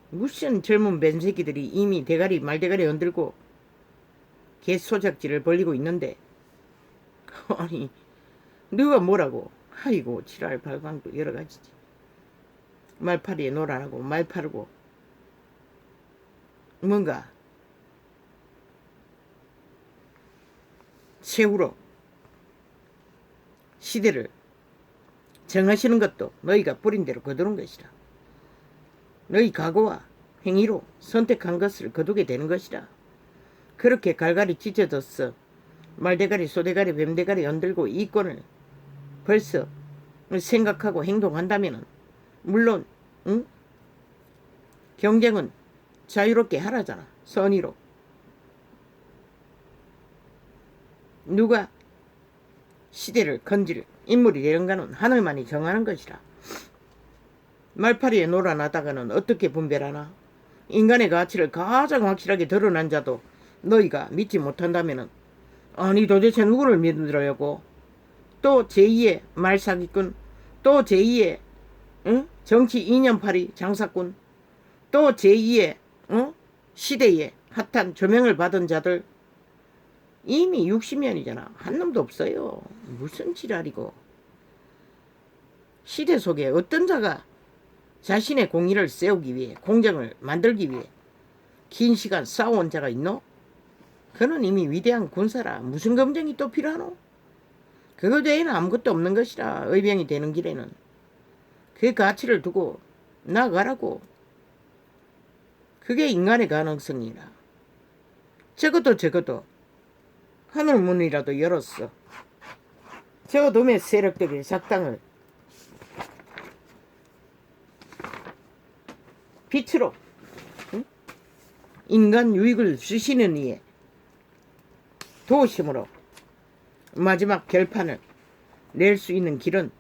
A: 무슨 젊은 벤새끼들이 이미 대가리 말대가리 흔들고 개소작질을 벌리고 있는데, 아니 너가 뭐라고. 아이고 지랄 발광도 여러가지지. 말파리에 놀아나고 말파르고 뭔가 최후로 시대를 정하시는 것도 너희가 뿌린 대로 거두는 것이라. 너희 각오와 행위로 선택한 것을 거두게 되는 것이라. 그렇게 갈갈이 찢어졌어. 말대가리 소대가리 뱀대가리 흔들고 이권을 벌써 생각하고 행동한다면, 물론 응? 경쟁은 자유롭게 하라잖아. 선의로. 누가 시대를 건질 인물이 되는가는 하늘만이 정하는 것이라. 말파리에 놀아나다가는 어떻게 분별하나? 인간의 가치를 가장 확실하게 드러난 자도 너희가 믿지 못한다면, 아니 도대체 누구를 믿으려고? 또 제2의 말사기꾼, 또 제2의 정치 이념파리 장사꾼, 또 제2의 시대의 핫한 조명을 받은 자들. 이미 60년이잖아. 한 놈도 없어요. 무슨 지랄이고. 시대 속에 어떤 자가 자신의 공의를 세우기 위해, 공정을 만들기 위해 긴 시간 싸워온 자가 있노? 그는 이미 위대한 군사라. 무슨 검증이 또 필요하노? 그거 외에는 아무것도 없는 것이라. 의병이 되는 길에는 그 가치를 두고 나가라고. 그게 인간의 가능성이라. 적어도 하늘문이라도 열었어. 저 놈의 세력들의 작당을 빛으로 인간 유익을 주시는 이의 도심으로 마지막 결판을 낼 수 있는 길은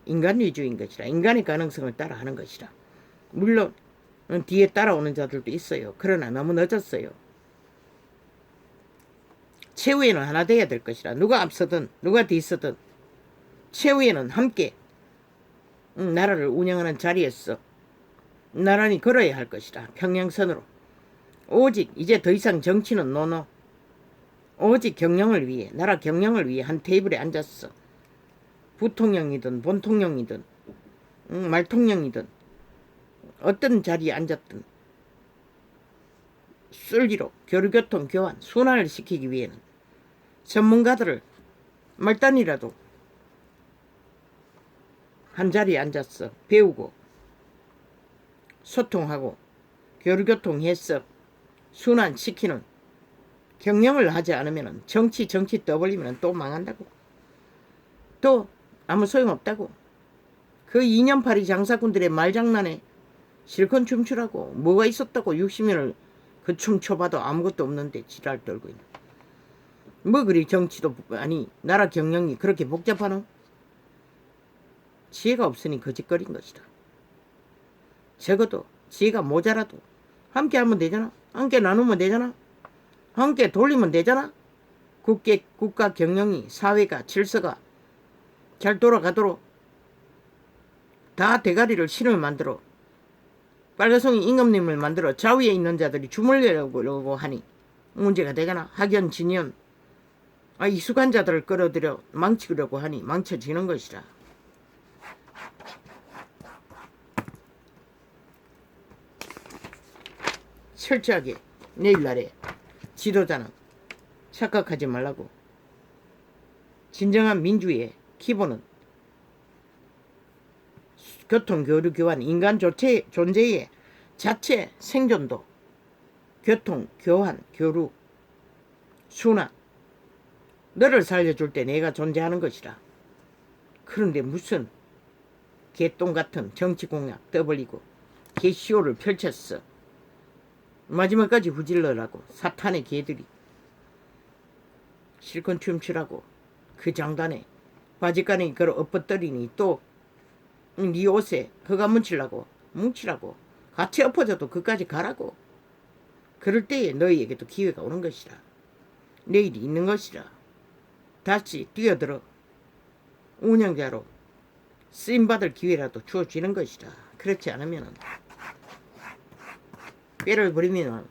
A: 인간 위주인 것이라. 인간의 가능성을 따라 하는 것이라. 물론 뒤에 따라오는 자들도 있어요. 그러나 너무 늦었어요. 최후에는 하나 돼야 될 것이라. 누가 앞서든 누가 뒤서든 최후에는 함께 나라를 운영하는 자리에서 나란히 걸어야 할 것이라. 평행선으로. 오직 이제 더 이상 정치는 노노. 오직 경영을 위해, 나라 경영을 위해 한 테이블에 앉았어. 부통령이든 본통령이든 말통령이든 어떤 자리에 앉았든 순리로 교류교통 교환 순환을 시키기 위해는 전문가들을 말단이라도 한 자리에 앉았어. 배우고 소통하고 교류교통해서 순환시키는 경영을 하지 않으면 정치 떠벌리면 또 망한다고. 또 아무 소용없다고. 그 2년팔이 장사꾼들의 말장난에 실컷 춤추라고. 뭐가 있었다고 60년을 그 춤춰봐도 아무것도 없는데 지랄 떨고 있는. 뭐 그리 정치도 아니 나라 경영이 그렇게 복잡하노? 지혜가 없으니 거짓거린 것이다. 적어도 지혜가 모자라도 함께 하면 되잖아. 함께 나누면 되잖아. 함께 돌리면 되잖아. 국가 경영이 사회가 질서가 잘 돌아가도록 다 대가리를 신을 만들어 빨간송이 임금님을 만들어 좌위에 있는 자들이 주물려고 하니 문제가 되잖아. 학연 진연 익숙한 자들을 끌어들여 망치려고 하니 망쳐지는 것이라. 철저하게 내일날에 지도자는 착각하지 말라고. 진정한 민주의 기본은 교통, 교류, 교환, 인간 존재의 자체 생존도, 교통, 교환, 교류, 순환, 너를 살려줄 때 내가 존재하는 것이라. 그런데 무슨 개똥 같은 정치 공약 떠벌리고 개시호를 펼쳤어. 마지막까지 후질러라고. 사탄의 개들이 실컷 춤추라고. 그 장단에 바지가랑이 걸어 엎어뜨리니 또 네 옷에 허가 뭉치라고 같이 엎어져도 그까지 가라고. 그럴 때에 너희에게도 기회가 오는 것이라. 내일이 있는 것이라. 다시 뛰어들어 운영자로 쓰임받을 기회라도 주어지는 것이라. 그렇지 않으면 뼈를 버리면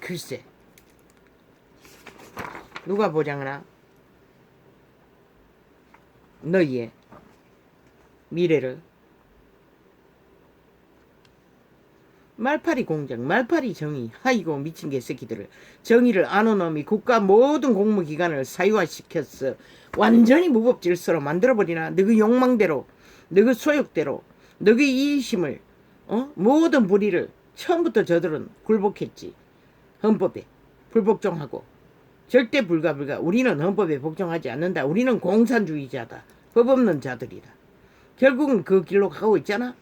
A: 글쎄 누가 보장하나? 너희의 미래를. 말파리 공정, 말파리 정의. 아이고 미친 개새끼들을. 정의를 아는 놈이 국가 모든 공무기관을 사유화시켰어. 완전히 무법질서로 만들어버리나. 너희 욕망대로, 너희 소욕대로, 너희 이의심을 모든 불의를 처음부터 저들은 굴복했지. 헌법에 불복종하고 절대 불가. 우리는 헌법에 복종하지 않는다. 우리는 공산주의자다. 법 없는 자들이다. 결국은 그 길로 가고 있잖아.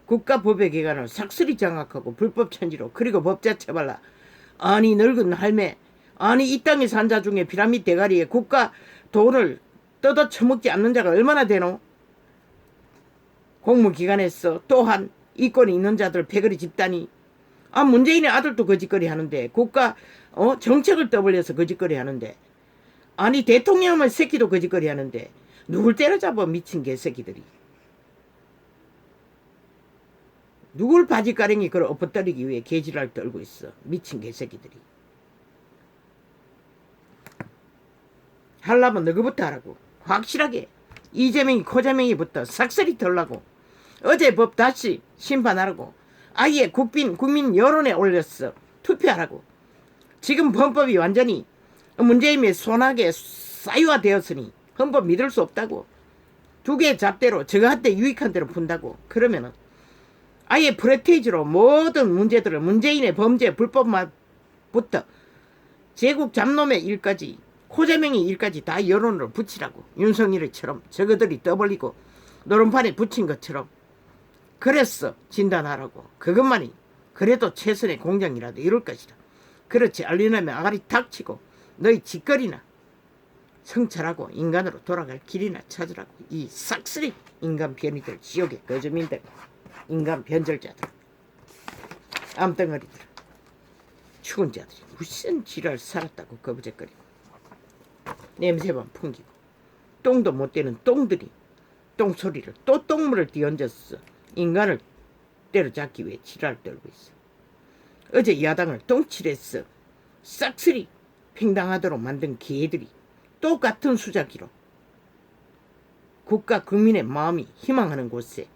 A: 국가 법의 기관을 삭슬이 장악하고 불법 천지로. 그리고 법자 처발라. 아니 늙은 할매, 아니 이 땅에 산 자 중에 피라미드 대가리에 국가 돈을 뜯어 처먹지 않는 자가 얼마나 되노? 공무기관에서 또한 이권이 있는 자들 패거리 집단이 문재인의 아들도 거짓거리 하는데 국가 정책을 떠벌려서 거짓거리 하는데 아니 대통령의 새끼도 거짓거리 하는데 누굴 때려잡아 미친 개새끼들이. 누굴 바지가랭이 그걸 엎어뜨리기 위해 개지랄 떨고 있어. 미친 개새끼들이. 하려면 너희부터 하라고. 확실하게 이재명이 코재명이부터 삭슬이 털라고. 어제 법 다시 심판하라고. 아예 국민 여론에 올렸어. 투표하라고. 지금 헌법이 완전히 문재인의 손아귀에 사유화되었으니 헌법 믿을 수 없다고. 두 개의 잡대로 저한테 유익한 대로 푼다고. 그러면은 아예 프레테이지로 모든 문제들을 문재인의 범죄 불법부터 제국 잡놈의 일까지 코재명의 일까지 다 여론으로 붙이라고. 윤석열이처럼 저거들이 떠벌리고 노름판에 붙인 것처럼. 그랬어 진단하라고. 그것만이 그래도 최선의 공정이라도 이룰 것이다. 그렇지 알리려면 아가리 닥치고 너희 짓거리나 성찰하고 인간으로 돌아갈 길이나 찾으라고. 이 싹쓸이 인간 변이들, 지옥의 거주민들, 인간 변절자들, 암덩어리들, 죽은 자들이 무슨 지랄 살았다고 거부적거리고 냄새만 풍기고 똥도 못 되는 똥들이 똥소리를 또 똥물을 띄얹었어. 인간을 때려잡기 위해 지랄 떨고 있어. 어제 야당을 똥칠했어. 싹쓸이 팽당하도록 만든 개들이 똑같은 수작기로 국가 국민의 마음이 희망하는 곳에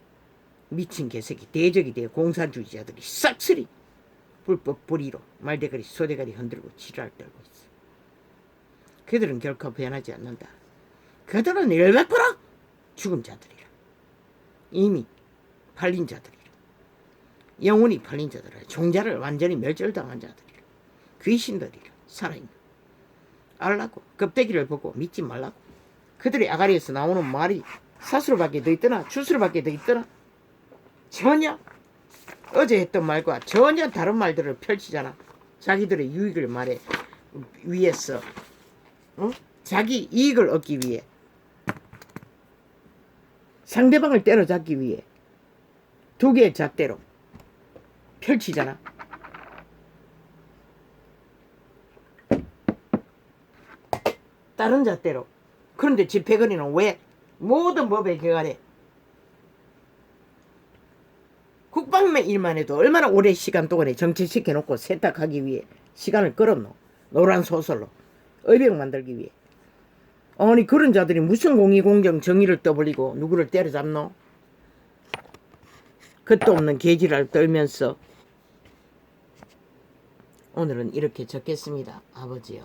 A: 미친 개새끼 대적이 되어 공산주의자들이 싹쓸이 불법 불의로 말대가리 소대가리 흔들고 지랄 떨고 있어. 그들은 결코 변하지 않는다. 그들은 100% 죽은 자들이라. 이미 팔린 자들이라. 영혼이 팔린 자들이라. 종자를 완전히 멸절당한 자들이라. 귀신들이라. 살아있는. 알라고. 껍데기를 보고 믿지 말라고. 그들의 아가리에서 나오는 말이 사수로밖에 더 있더나 주수로밖에 더 있더나 전혀 어제 했던 말과 전혀 다른 말들을 펼치잖아. 자기들의 유익을 말해 위해서 어? 자기 이익을 얻기 위해 상대방을 때려잡기 위해 두 개의 잣대로 펼치잖아. 다른 잣대로. 그런데 집회거리는 왜 모든 법에 개관해 국방의 일만 해도 얼마나 오래 시간 동안에 정치시켜놓고 세탁하기 위해 시간을 끌었노. 노란 소설로 의병 만들기 위해. 아니 그런 자들이 무슨 공의공정 정의를 떠벌리고 누구를 때려잡노. 끝도 없는 개지랄 떨면서 오늘은 이렇게 적겠습니다. 아버지요.